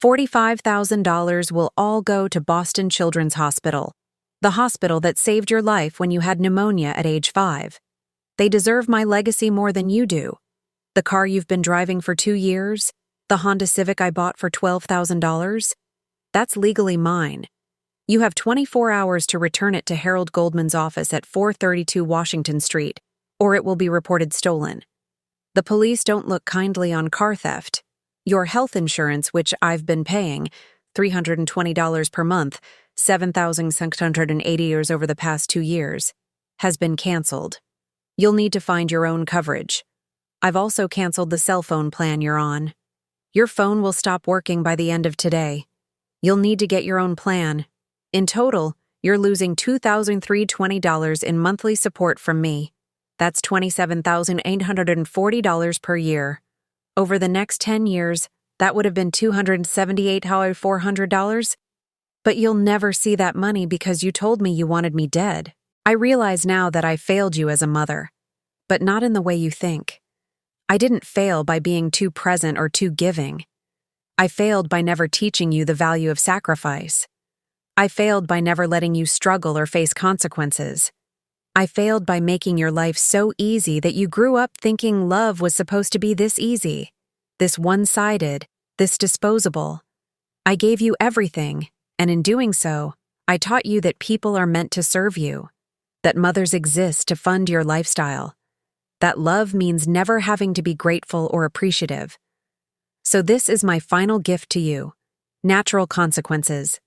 $45,000 will all go to Boston Children's Hospital, the hospital that saved your life when you had pneumonia at age 5. They deserve my legacy more than you do. The car you've been driving for 2 years, the Honda Civic I bought for $12,000, that's legally mine. You have 24 hours to return it to Harold Goldman's office at 432 Washington Street, or it will be reported stolen. The police don't look kindly on car theft. Your health insurance, which I've been paying, $320 per month, $7,680 over the past 2 years, has been canceled. You'll need to find your own coverage. I've also canceled the cell phone plan you're on. Your phone will stop working by the end of today. You'll need to get your own plan. In total, you're losing $2,320 in monthly support from me. That's $27,840 per year. Over the next 10 years, that would have been $278,400. But you'll never see that money because you told me you wanted me dead. I realize now that I failed you as a mother. but not in the way you think. I didn't fail by being too present or too giving. I failed by never teaching you the value of sacrifice. I failed by never letting you struggle or face consequences. I failed by making your life so easy that you grew up thinking love was supposed to be this easy, this one-sided, this disposable. I gave you everything, and in doing so, I taught you that people are meant to serve you, that mothers exist to fund your lifestyle, that love means never having to be grateful or appreciative. So this is my final gift to you: natural consequences.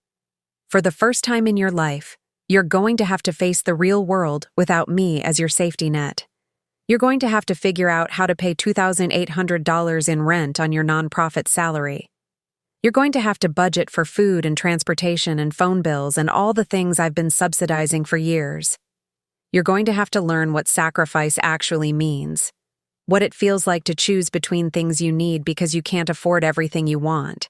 For the first time in your life, you're going to have to face the real world without me as your safety net. You're going to have to figure out how to pay $2,800 in rent on your nonprofit salary. You're going to have to budget for food and transportation and phone bills and all the things I've been subsidizing for years. You're going to have to learn what sacrifice actually means, what it feels like to choose between things you need because you can't afford everything you want,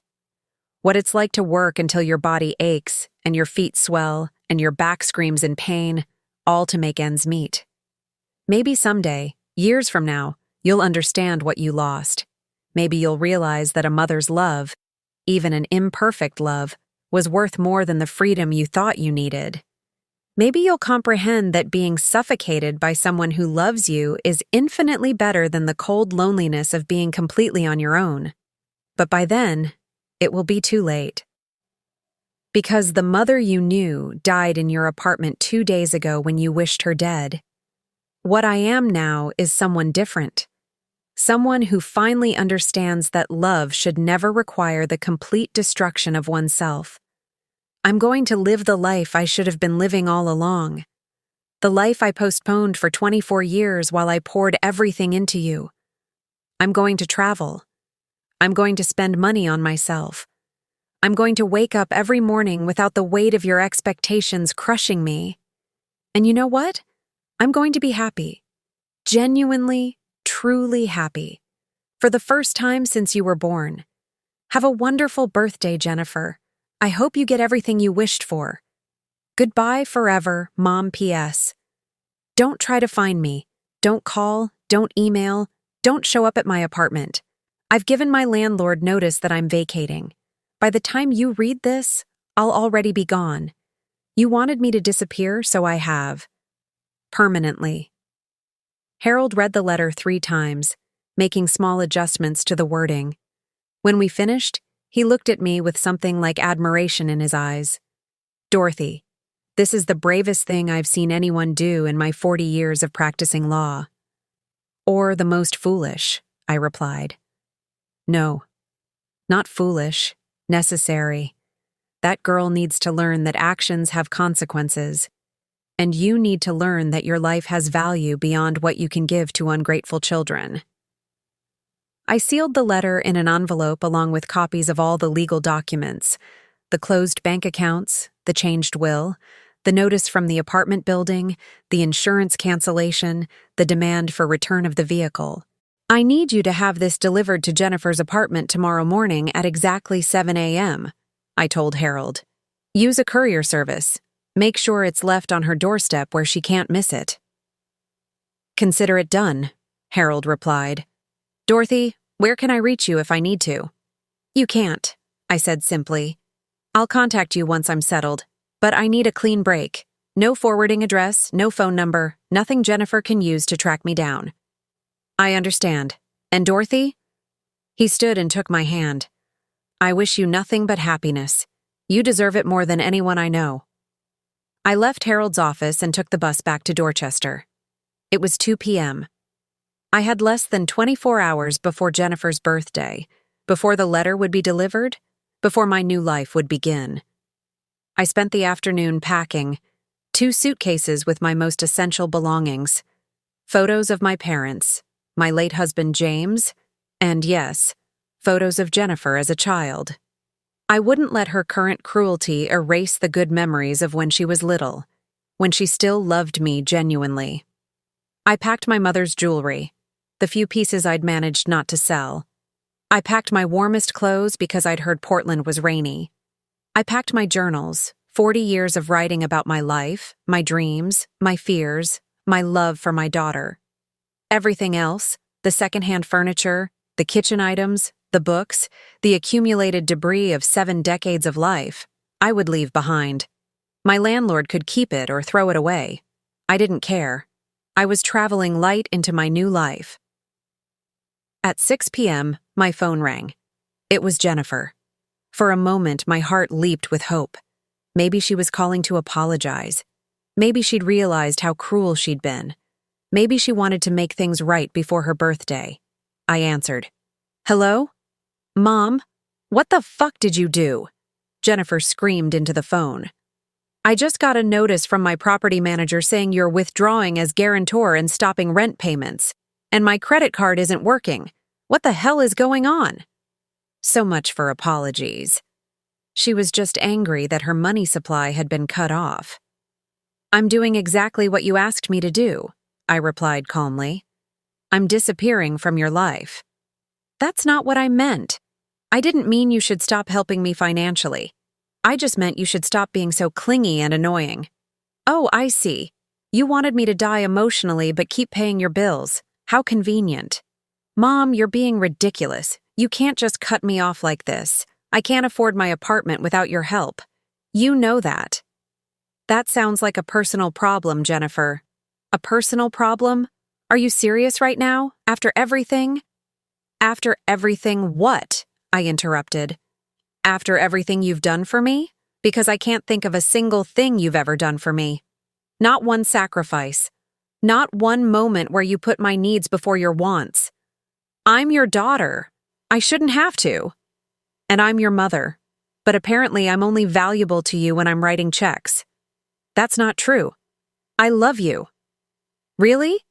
what it's like to work until your body aches and your feet swell and your back screams in pain, all to make ends meet. Maybe someday, years from now, you'll understand what you lost. Maybe you'll realize that a mother's love, even an imperfect love, was worth more than the freedom you thought you needed. Maybe you'll comprehend that being suffocated by someone who loves you is infinitely better than the cold loneliness of being completely on your own. But by then, it will be too late. Because the mother you knew died in your apartment 2 days ago when you wished her dead. What I am now is someone different. Someone who finally understands that love should never require the complete destruction of oneself. I'm going to live the life I should have been living all along. The life I postponed for 24 years while I poured everything into you. I'm going to travel. I'm going to spend money on myself. I'm going to wake up every morning without the weight of your expectations crushing me. And you know what? I'm going to be happy. Genuinely, truly happy. For the first time since you were born. Have a wonderful birthday, Jennifer. I hope you get everything you wished for. Goodbye forever, Mom P.S. Don't try to find me. Don't call, don't email, don't show up at my apartment. I've given my landlord notice that I'm vacating. By the time you read this, I'll already be gone. You wanted me to disappear, so I have. Permanently. Harold read the letter 3 times, making small adjustments to the wording. When we finished, he looked at me with something like admiration in his eyes. Dorothy, this is the bravest thing I've seen anyone do in my 40 years of practicing law. Or the most foolish, I replied. No, not foolish. Necessary. That girl needs to learn that actions have consequences, and you need to learn that your life has value beyond what you can give to ungrateful children. I sealed the letter in an envelope along with copies of all the legal documents, the closed bank accounts, the changed will, the notice from the apartment building, the insurance cancellation, the demand for return of the vehicle. I need you to have this delivered to Jennifer's apartment tomorrow morning at exactly 7 a.m., I told Harold. Use a courier service. Make sure it's left on her doorstep where she can't miss it. Consider it done, Harold replied. Dorothy, where can I reach you if I need to? You can't, I said simply. I'll contact you once I'm settled, but I need a clean break. No forwarding address, no phone number, nothing Jennifer can use to track me down. I understand. And Dorothy? He stood and took my hand. I wish you nothing but happiness. You deserve it more than anyone I know. I left Harold's office and took the bus back to Dorchester. It was 2 p.m. I had less than 24 hours before Jennifer's birthday, before the letter would be delivered, before my new life would begin. I spent the afternoon packing 2 suitcases with my most essential belongings, photos of my parents, my late husband James, and yes, photos of Jennifer as a child. I wouldn't let her current cruelty erase the good memories of when she was little, when she still loved me genuinely. I packed my mother's jewelry, the few pieces I'd managed not to sell. I packed my warmest clothes because I'd heard Portland was rainy. I packed my journals, 40 years of writing about my life, my dreams, my fears, my love for my daughter. Everything else, the secondhand furniture, the kitchen items, the books, the accumulated debris of 7 decades of life, I would leave behind. My landlord could keep it or throw it away. I didn't care. I was traveling light into my new life. At 6 p.m., my phone rang. It was Jennifer. For a moment, my heart leaped with hope. Maybe she was calling to apologize. Maybe she'd realized how cruel she'd been. Maybe she wanted to make things right before her birthday. I answered. Hello? Mom? What the fuck did you do? Jennifer screamed into the phone. I just got a notice from my property manager saying you're withdrawing as guarantor and stopping rent payments. And my credit card isn't working. What the hell is going on? So much for apologies. She was just angry that her money supply had been cut off. I'm doing exactly what you asked me to do, I replied calmly. I'm disappearing from your life. That's not what I meant. I didn't mean you should stop helping me financially. I just meant you should stop being so clingy and annoying. Oh, I see. You wanted me to die emotionally but keep paying your bills. How convenient. Mom, you're being ridiculous. You can't just cut me off like this. I can't afford my apartment without your help. You know that. That sounds like a personal problem, Jennifer. A personal problem? Are you serious right now? After everything? After everything what? I interrupted. After everything you've done for me? Because I can't think of a single thing you've ever done for me. Not one sacrifice. Not one moment where you put my needs before your wants. I'm your daughter. I shouldn't have to. And I'm your mother. But apparently I'm only valuable to you when I'm writing checks. That's not true. I love you. Really?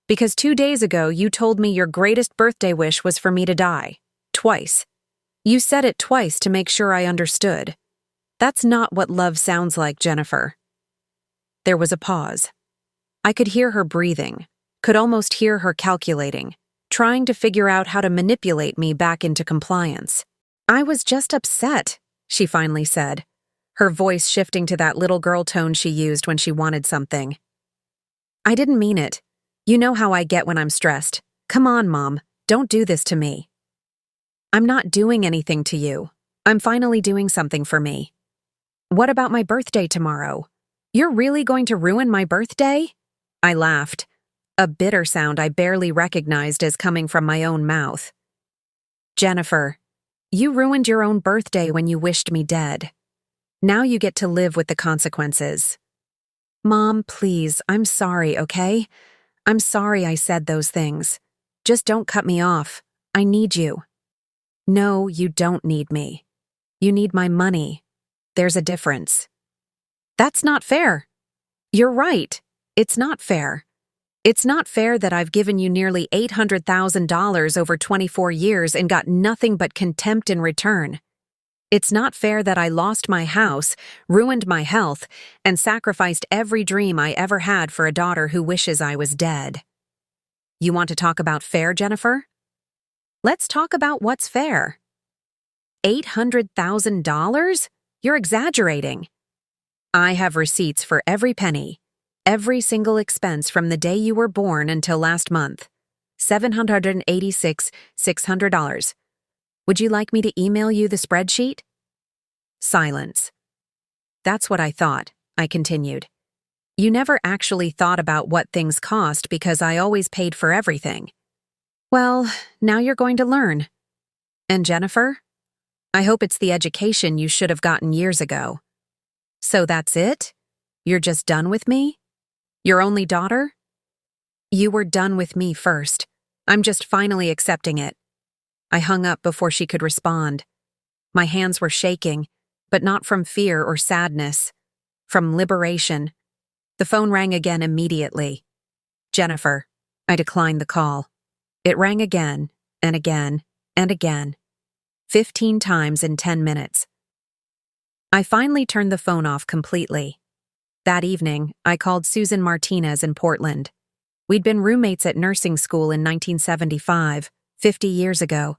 Because 2 days ago you told me your greatest birthday wish was for me to die. Twice. You said it twice to make sure I understood. That's not what love sounds like, Jennifer. There was a pause. I could hear her breathing, could almost hear her calculating, trying to figure out how to manipulate me back into compliance. I was just upset, she finally said, her voice shifting to that little girl tone she used when she wanted something. I didn't mean it. You know how I get when I'm stressed. Come on, Mom, don't do this to me. I'm not doing anything to you. I'm finally doing something for me. What about my birthday tomorrow? You're really going to ruin my birthday? I laughed, a bitter sound I barely recognized as coming from my own mouth. Jennifer, you ruined your own birthday when you wished me dead. Now you get to live with the consequences. Mom, please, I'm sorry, okay? I'm sorry I said those things. Just don't cut me off. I need you. No, you don't need me. You need my money. There's a difference. That's not fair. You're right. It's not fair. It's not fair that I've given you nearly $800,000 over 24 years and got nothing but contempt in return. It's not fair that I lost my house, ruined my health, and sacrificed every dream I ever had for a daughter who wishes I was dead. You want to talk about fair, Jennifer? Let's talk about what's fair. $800,000? You're exaggerating. I have receipts for every penny, every single expense from the day you were born until last month. $786,600. Would you like me to email you the spreadsheet? Silence. That's what I thought, I continued. You never actually thought about what things cost because I always paid for everything. Well, now you're going to learn. And Jennifer? I hope it's the education you should have gotten years ago. So that's it? You're just done with me? Your only daughter? You were done with me first. I'm just finally accepting it. I hung up before she could respond. My hands were shaking, but not from fear or sadness, from liberation. The phone rang again immediately. Jennifer. I declined the call. It rang again, and again, and again. 15 times in 10 minutes. I finally turned the phone off completely. That evening, I called Susan Martinez in Portland. We'd been roommates at nursing school in 1975, 50 years ago.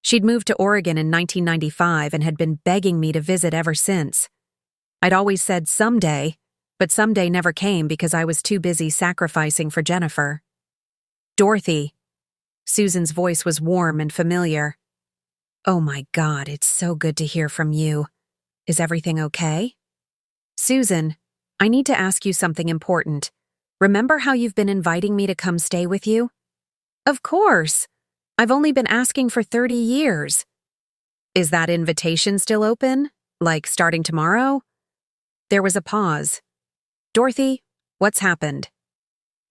She'd moved to Oregon in 1995 and had been begging me to visit ever since. I'd always said someday, but someday never came because I was too busy sacrificing for Jennifer. Dorothy. Susan's voice was warm and familiar. Oh my God, it's so good to hear from you. Is everything okay? Susan, I need to ask you something important. Remember how you've been inviting me to come stay with you? Of course. I've only been asking for 30 years. Is that invitation still open? Like starting tomorrow? There was a pause. Dorothy, what's happened?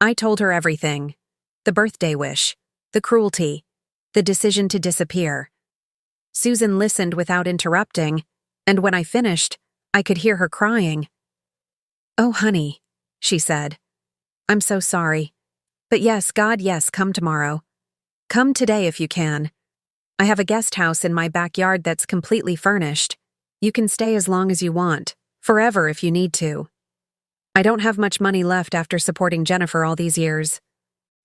I told her everything. The birthday wish, the cruelty, the decision to disappear. Susan listened without interrupting, and when I finished, I could hear her crying. Oh, honey, she said. I'm so sorry. But yes, God, yes, come tomorrow. Come today if you can. I have a guest house in my backyard that's completely furnished. You can stay as long as you want, forever if you need to. I don't have much money left after supporting Jennifer all these years.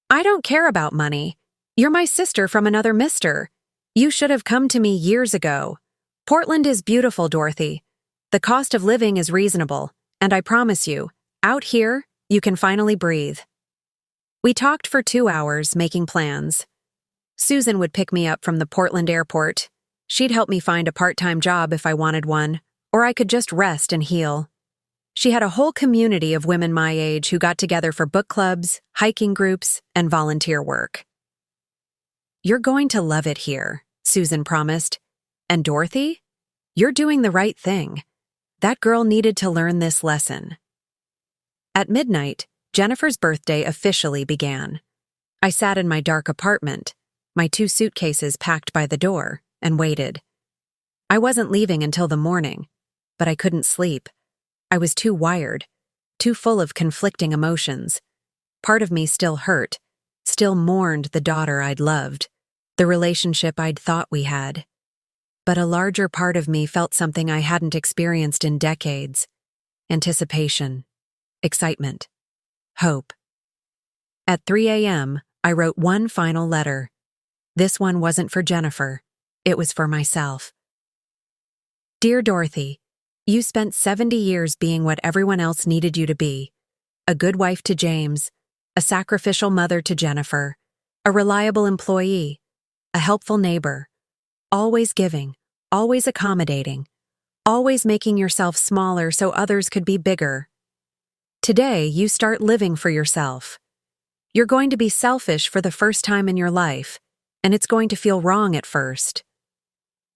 I don't care about money. You're my sister from another mister. You should have come to me years ago. Portland is beautiful, Dorothy. The cost of living is reasonable, and I promise you, out here, you can finally breathe. We talked for 2 hours, making plans. Susan would pick me up from the Portland airport. She'd help me find a part-time job if I wanted one, or I could just rest and heal. She had a whole community of women my age who got together for book clubs, hiking groups, and volunteer work. You're going to love it here, Susan promised. And Dorothy, you're doing the right thing. That girl needed to learn this lesson. At midnight, Jennifer's birthday officially began. I sat in my dark apartment, my 2 suitcases packed by the door, and waited. I wasn't leaving until the morning, but I couldn't sleep. I was too wired, too full of conflicting emotions. Part of me still hurt, still mourned the daughter I'd loved, the relationship I'd thought we had. But a larger part of me felt something I hadn't experienced in decades: anticipation, excitement, hope. At 3 a.m., I wrote one final letter. This one wasn't for Jennifer. It was for myself. Dear Dorothy, you spent 70 years being what everyone else needed you to be. A good wife to James, a sacrificial mother to Jennifer, a reliable employee, a helpful neighbor, always giving, always accommodating, always making yourself smaller so others could be bigger. Today, you start living for yourself. You're going to be selfish for the first time in your life, and it's going to feel wrong at first.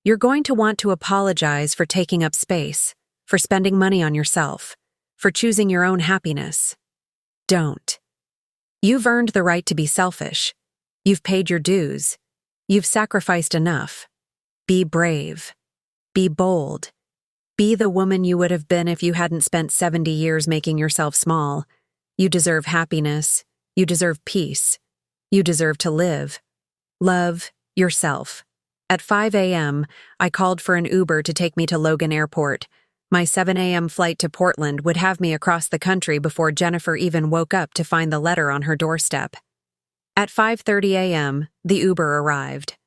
You're going to want to apologize for taking up space, for spending money on yourself, for choosing your own happiness. Don't. You've earned the right to be selfish. You've paid your dues. You've sacrificed enough. Be brave. Be bold. Be the woman you would have been if you hadn't spent 70 years making yourself small. You deserve happiness. You deserve peace. You deserve to live. Love yourself. At 5 a.m., I called for an Uber to take me to Logan Airport. My 7 a.m. flight to Portland would have me across the country before Jennifer even woke up to find the letter on her doorstep. At 5:30 a.m., the Uber arrived.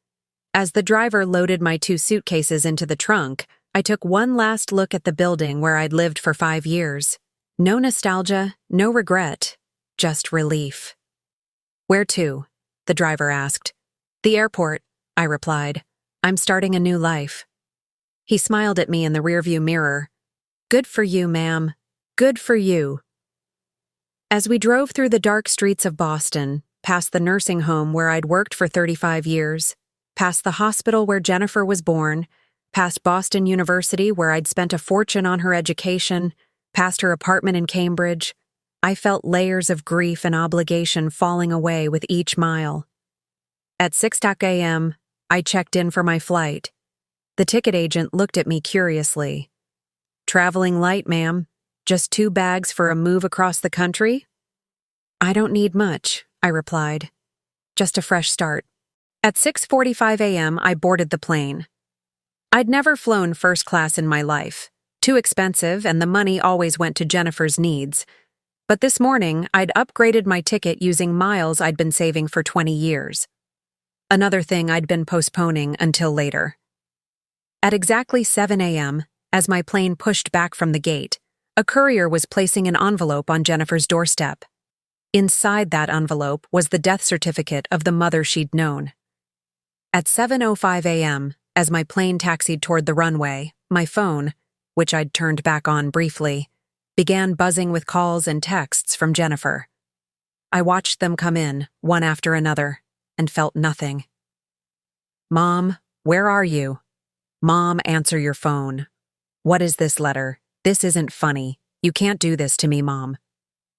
As the driver loaded my 2 suitcases into the trunk, I took one last look at the building where I'd lived for 5 years. No nostalgia, no regret, just relief. Where to? The driver asked. The airport, I replied. I'm starting a new life. He smiled at me in the rearview mirror. Good for you, ma'am. Good for you. As we drove through the dark streets of Boston, past the nursing home where I'd worked for 35 years, past the hospital where Jennifer was born, past Boston University where I'd spent a fortune on her education, past her apartment in Cambridge, I felt layers of grief and obligation falling away with each mile. At 6 a.m., I checked in for my flight. The ticket agent looked at me curiously. Traveling light, ma'am. Just 2 bags for a move across the country? I don't need much, I replied. Just a fresh start. At 6:45 a.m., I boarded the plane. I'd never flown first class in my life. Too expensive, and the money always went to Jennifer's needs. But this morning, I'd upgraded my ticket using miles I'd been saving for 20 years. Another thing I'd been postponing until later. At exactly 7 a.m., as my plane pushed back from the gate, a courier was placing an envelope on Jennifer's doorstep. Inside that envelope was the death certificate of the mother she'd known. At 7:05 a.m., as my plane taxied toward the runway, my phone, which I'd turned back on briefly, began buzzing with calls and texts from Jennifer. I watched them come in, one after another, and felt nothing. "Mom, where are you? Mom, answer your phone. What is this letter? This isn't funny. You can't do this to me, Mom.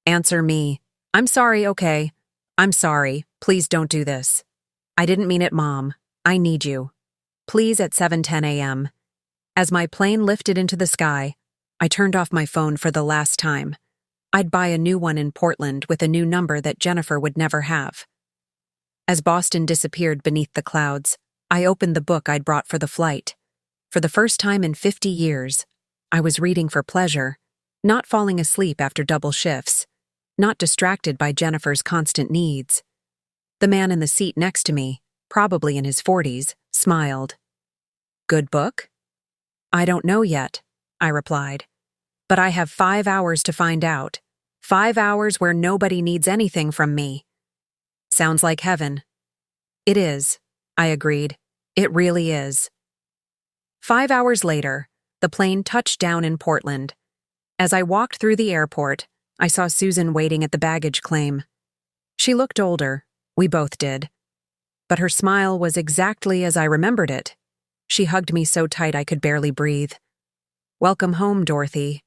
Answer me. I'm sorry, okay. I'm sorry. Please don't do this. I didn't mean it, Mom. I need you. Please at 7:10 a.m. As my plane lifted into the sky, I turned off my phone for the last time. I'd buy a new one in Portland with a new number that Jennifer would never have. As Boston disappeared beneath the clouds, I opened the book I'd brought for the flight. For the first time in 50 years, I was reading for pleasure, not falling asleep after double shifts, not distracted by Jennifer's constant needs. The man in the seat next to me, probably in his 40s, smiled. "Good book?" "I don't know yet," I replied. "But I have 5 hours to find out. 5 hours where nobody needs anything from me." "Sounds like heaven." "It is," I agreed. "It really is." 5 hours later, the plane touched down in Portland. As I walked through the airport, I saw Susan waiting at the baggage claim. She looked older, we both did. But her smile was exactly as I remembered it. She hugged me so tight I could barely breathe. "Welcome home, Dorothy.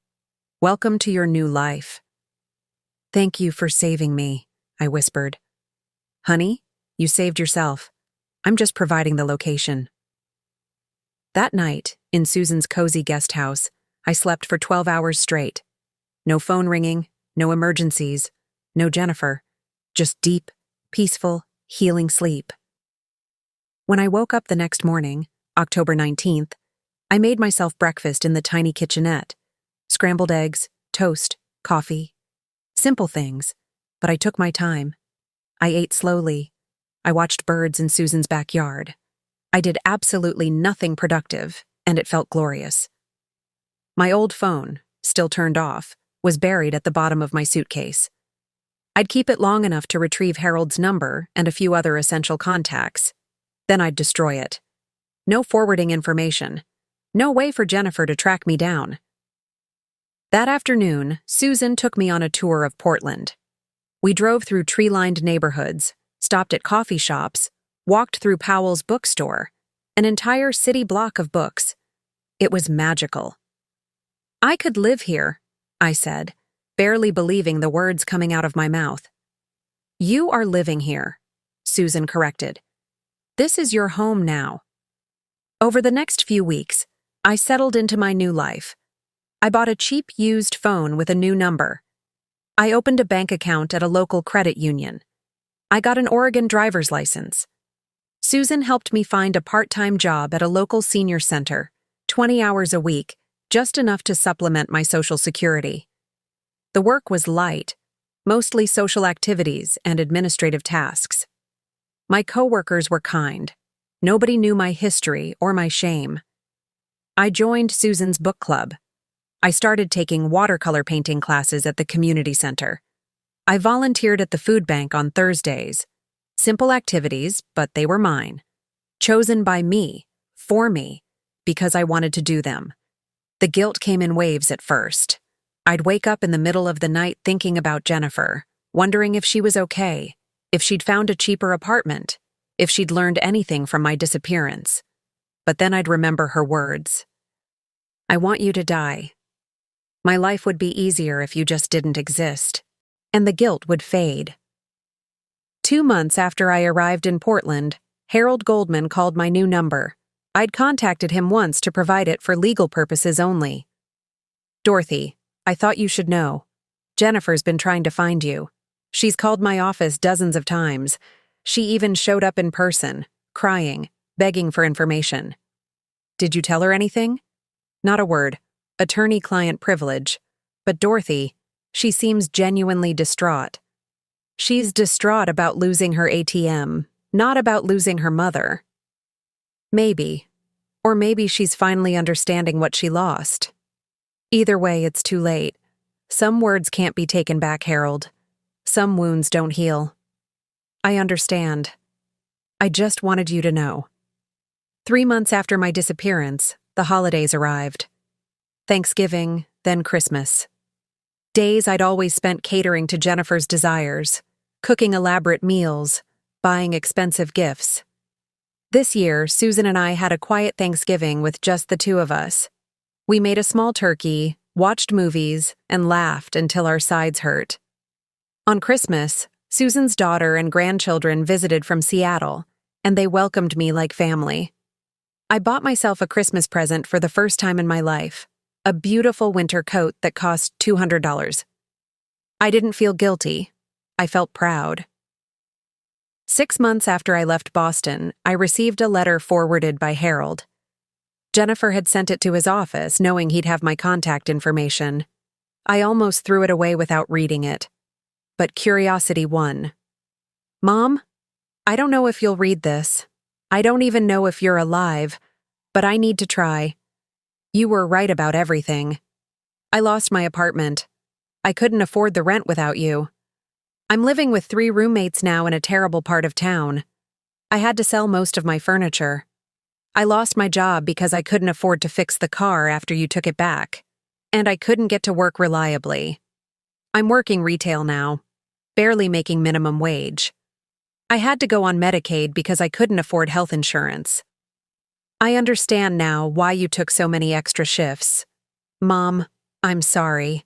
Welcome to your new life." "Thank you for saving me," I whispered. "Honey, you saved yourself. I'm just providing the location." That night, in Susan's cozy guest house, I slept for 12 hours straight. No phone ringing, no emergencies, no Jennifer. Just deep, peaceful, healing sleep. When I woke up the next morning, October 19th, I made myself breakfast in the tiny kitchenette. Scrambled eggs, toast, coffee. Simple things, but I took my time. I ate slowly. I watched birds in Susan's backyard. I did absolutely nothing productive, and it felt glorious. My old phone, still turned off, was buried at the bottom of my suitcase. I'd keep it long enough to retrieve Harold's number and a few other essential contacts. Then I'd destroy it. No forwarding information. No way for Jennifer to track me down. That afternoon, Susan took me on a tour of Portland. We drove through tree-lined neighborhoods, stopped at coffee shops, walked through Powell's bookstore, an entire city block of books. It was magical. "I could live here," I said, barely believing the words coming out of my mouth. "You are living here," Susan corrected. "This is your home now." Over the next few weeks, I settled into my new life. I bought a cheap used phone with a new number. I opened a bank account at a local credit union. I got an Oregon driver's license. Susan helped me find a part-time job at a local senior center, 20 hours a week, just enough to supplement my Social Security. The work was light, mostly social activities and administrative tasks. My coworkers were kind. Nobody knew my history or my shame. I joined Susan's book club. I started taking watercolor painting classes at the community center. I volunteered at the food bank on Thursdays. Simple activities, but they were mine. Chosen by me, for me, because I wanted to do them. The guilt came in waves at first. I'd wake up in the middle of the night thinking about Jennifer, wondering if she was okay, if she'd found a cheaper apartment, if she'd learned anything from my disappearance. But then I'd remember her words. "I want you to die. My life would be easier if you just didn't exist." And the guilt would fade. 2 months after I arrived in Portland, Harold Goldman called my new number. I'd contacted him once to provide it for legal purposes only. "Dorothy, I thought you should know. Jennifer's been trying to find you. She's called my office dozens of times. She even showed up in person, crying, begging for information." "Did you tell her anything?" "Not a word. Attorney-client privilege. But Dorothy, she seems genuinely distraught. She's distraught about losing her ATM, not about losing her mother." Maybe. Or maybe she's finally understanding what she lost. Either way, it's too late. Some words can't be taken back, Harold. Some wounds don't heal. I understand. I just wanted you to know. 3 months after my disappearance, the holidays arrived. Thanksgiving, then Christmas. Days I'd always spent catering to Jennifer's desires, cooking elaborate meals, buying expensive gifts. This year, Susan and I had a quiet Thanksgiving with just the two of us. We made a small turkey, watched movies, and laughed until our sides hurt. On Christmas, Susan's daughter and grandchildren visited from Seattle, and they welcomed me like family. I bought myself a Christmas present for the first time in my life, a beautiful winter coat that cost $200. I didn't feel guilty. I felt proud. 6 months after I left Boston, I received a letter forwarded by Harold. Jennifer had sent it to his office, knowing he'd have my contact information. I almost threw it away without reading it. But curiosity won. Mom, I don't know if you'll read this. I don't even know if you're alive, but I need to try. You were right about everything. I lost my apartment. I couldn't afford the rent without you. I'm living with 3 roommates now in a terrible part of town. I had to sell most of my furniture. I lost my job because I couldn't afford to fix the car after you took it back. And I couldn't get to work reliably. I'm working retail now, barely making minimum wage. I had to go on Medicaid because I couldn't afford health insurance. I understand now why you took so many extra shifts. Mom, I'm sorry.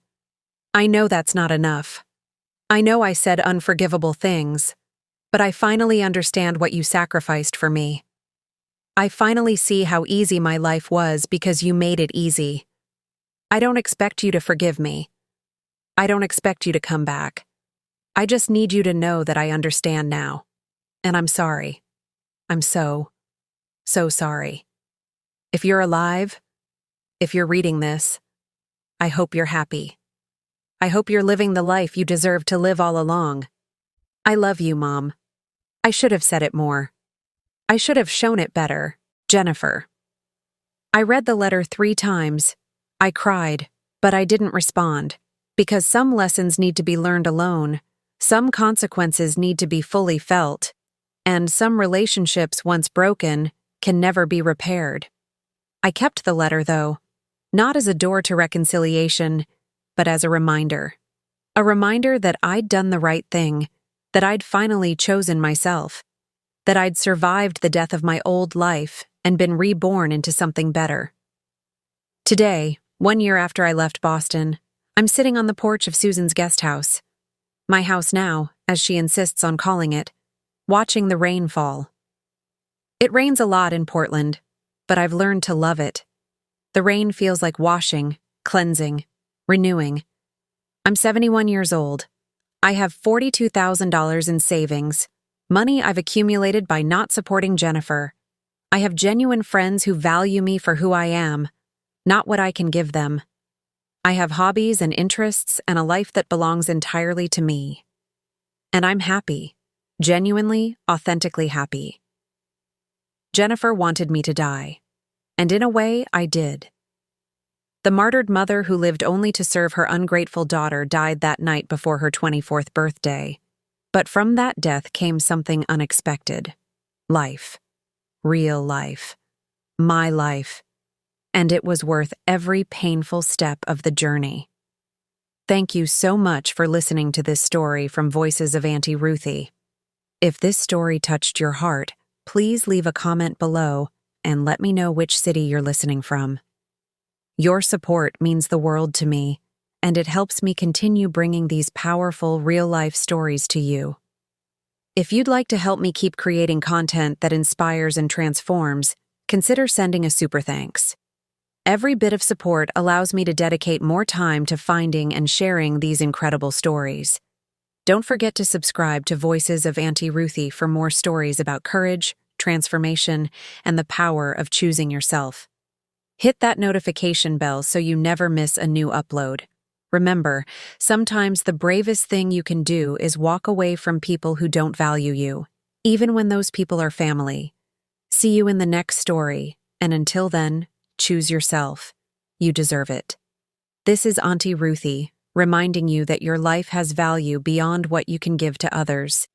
I know that's not enough. I know I said unforgivable things, but I finally understand what you sacrificed for me. I finally see how easy my life was because you made it easy. I don't expect you to forgive me. I don't expect you to come back. I just need you to know that I understand now. And I'm sorry. I'm so sorry. If you're alive, if you're reading this, I hope you're happy. I hope you're living the life you deserve to live all along. I love you, Mom. I should have said it more. I should have shown it better. Jennifer. I read the letter 3 times. I cried, but I didn't respond, because some lessons need to be learned alone, some consequences need to be fully felt, and some relationships once broken can never be repaired. I kept the letter, though, not as a door to reconciliation, but as a reminder that I'd done the right thing, that I'd finally chosen myself, that I'd survived the death of my old life and been reborn into something better. Today, 1 year after I left Boston, I'm sitting on the porch of Susan's guest house, my house now, as she insists on calling it, watching the rain fall. It rains a lot in Portland, but I've learned to love it. The rain feels like washing, cleansing, renewing. I'm 71 years old. I have $42,000 in savings, money I've accumulated by not supporting Jennifer. I have genuine friends who value me for who I am, not what I can give them. I have hobbies and interests and a life that belongs entirely to me. And I'm happy, genuinely, authentically happy. Jennifer wanted me to die, and in a way, I did. The martyred mother who lived only to serve her ungrateful daughter died that night before her 24th birthday. But from that death came something unexpected. Life. Real life. My life. And it was worth every painful step of the journey. Thank you so much for listening to this story from Voices of Auntie Ruthy. If this story touched your heart, please leave a comment below and let me know which city you're listening from. Your support means the world to me, and it helps me continue bringing these powerful, real-life stories to you. If you'd like to help me keep creating content that inspires and transforms, consider sending a super thanks. Every bit of support allows me to dedicate more time to finding and sharing these incredible stories. Don't forget to subscribe to Voices of Auntie Ruthy for more stories about courage, transformation, and the power of choosing yourself. Hit that notification bell so you never miss a new upload. Remember, sometimes the bravest thing you can do is walk away from people who don't value you, even when those people are family. See you in the next story, and until then, choose yourself. You deserve it. This is Auntie Ruthy, reminding you that your life has value beyond what you can give to others.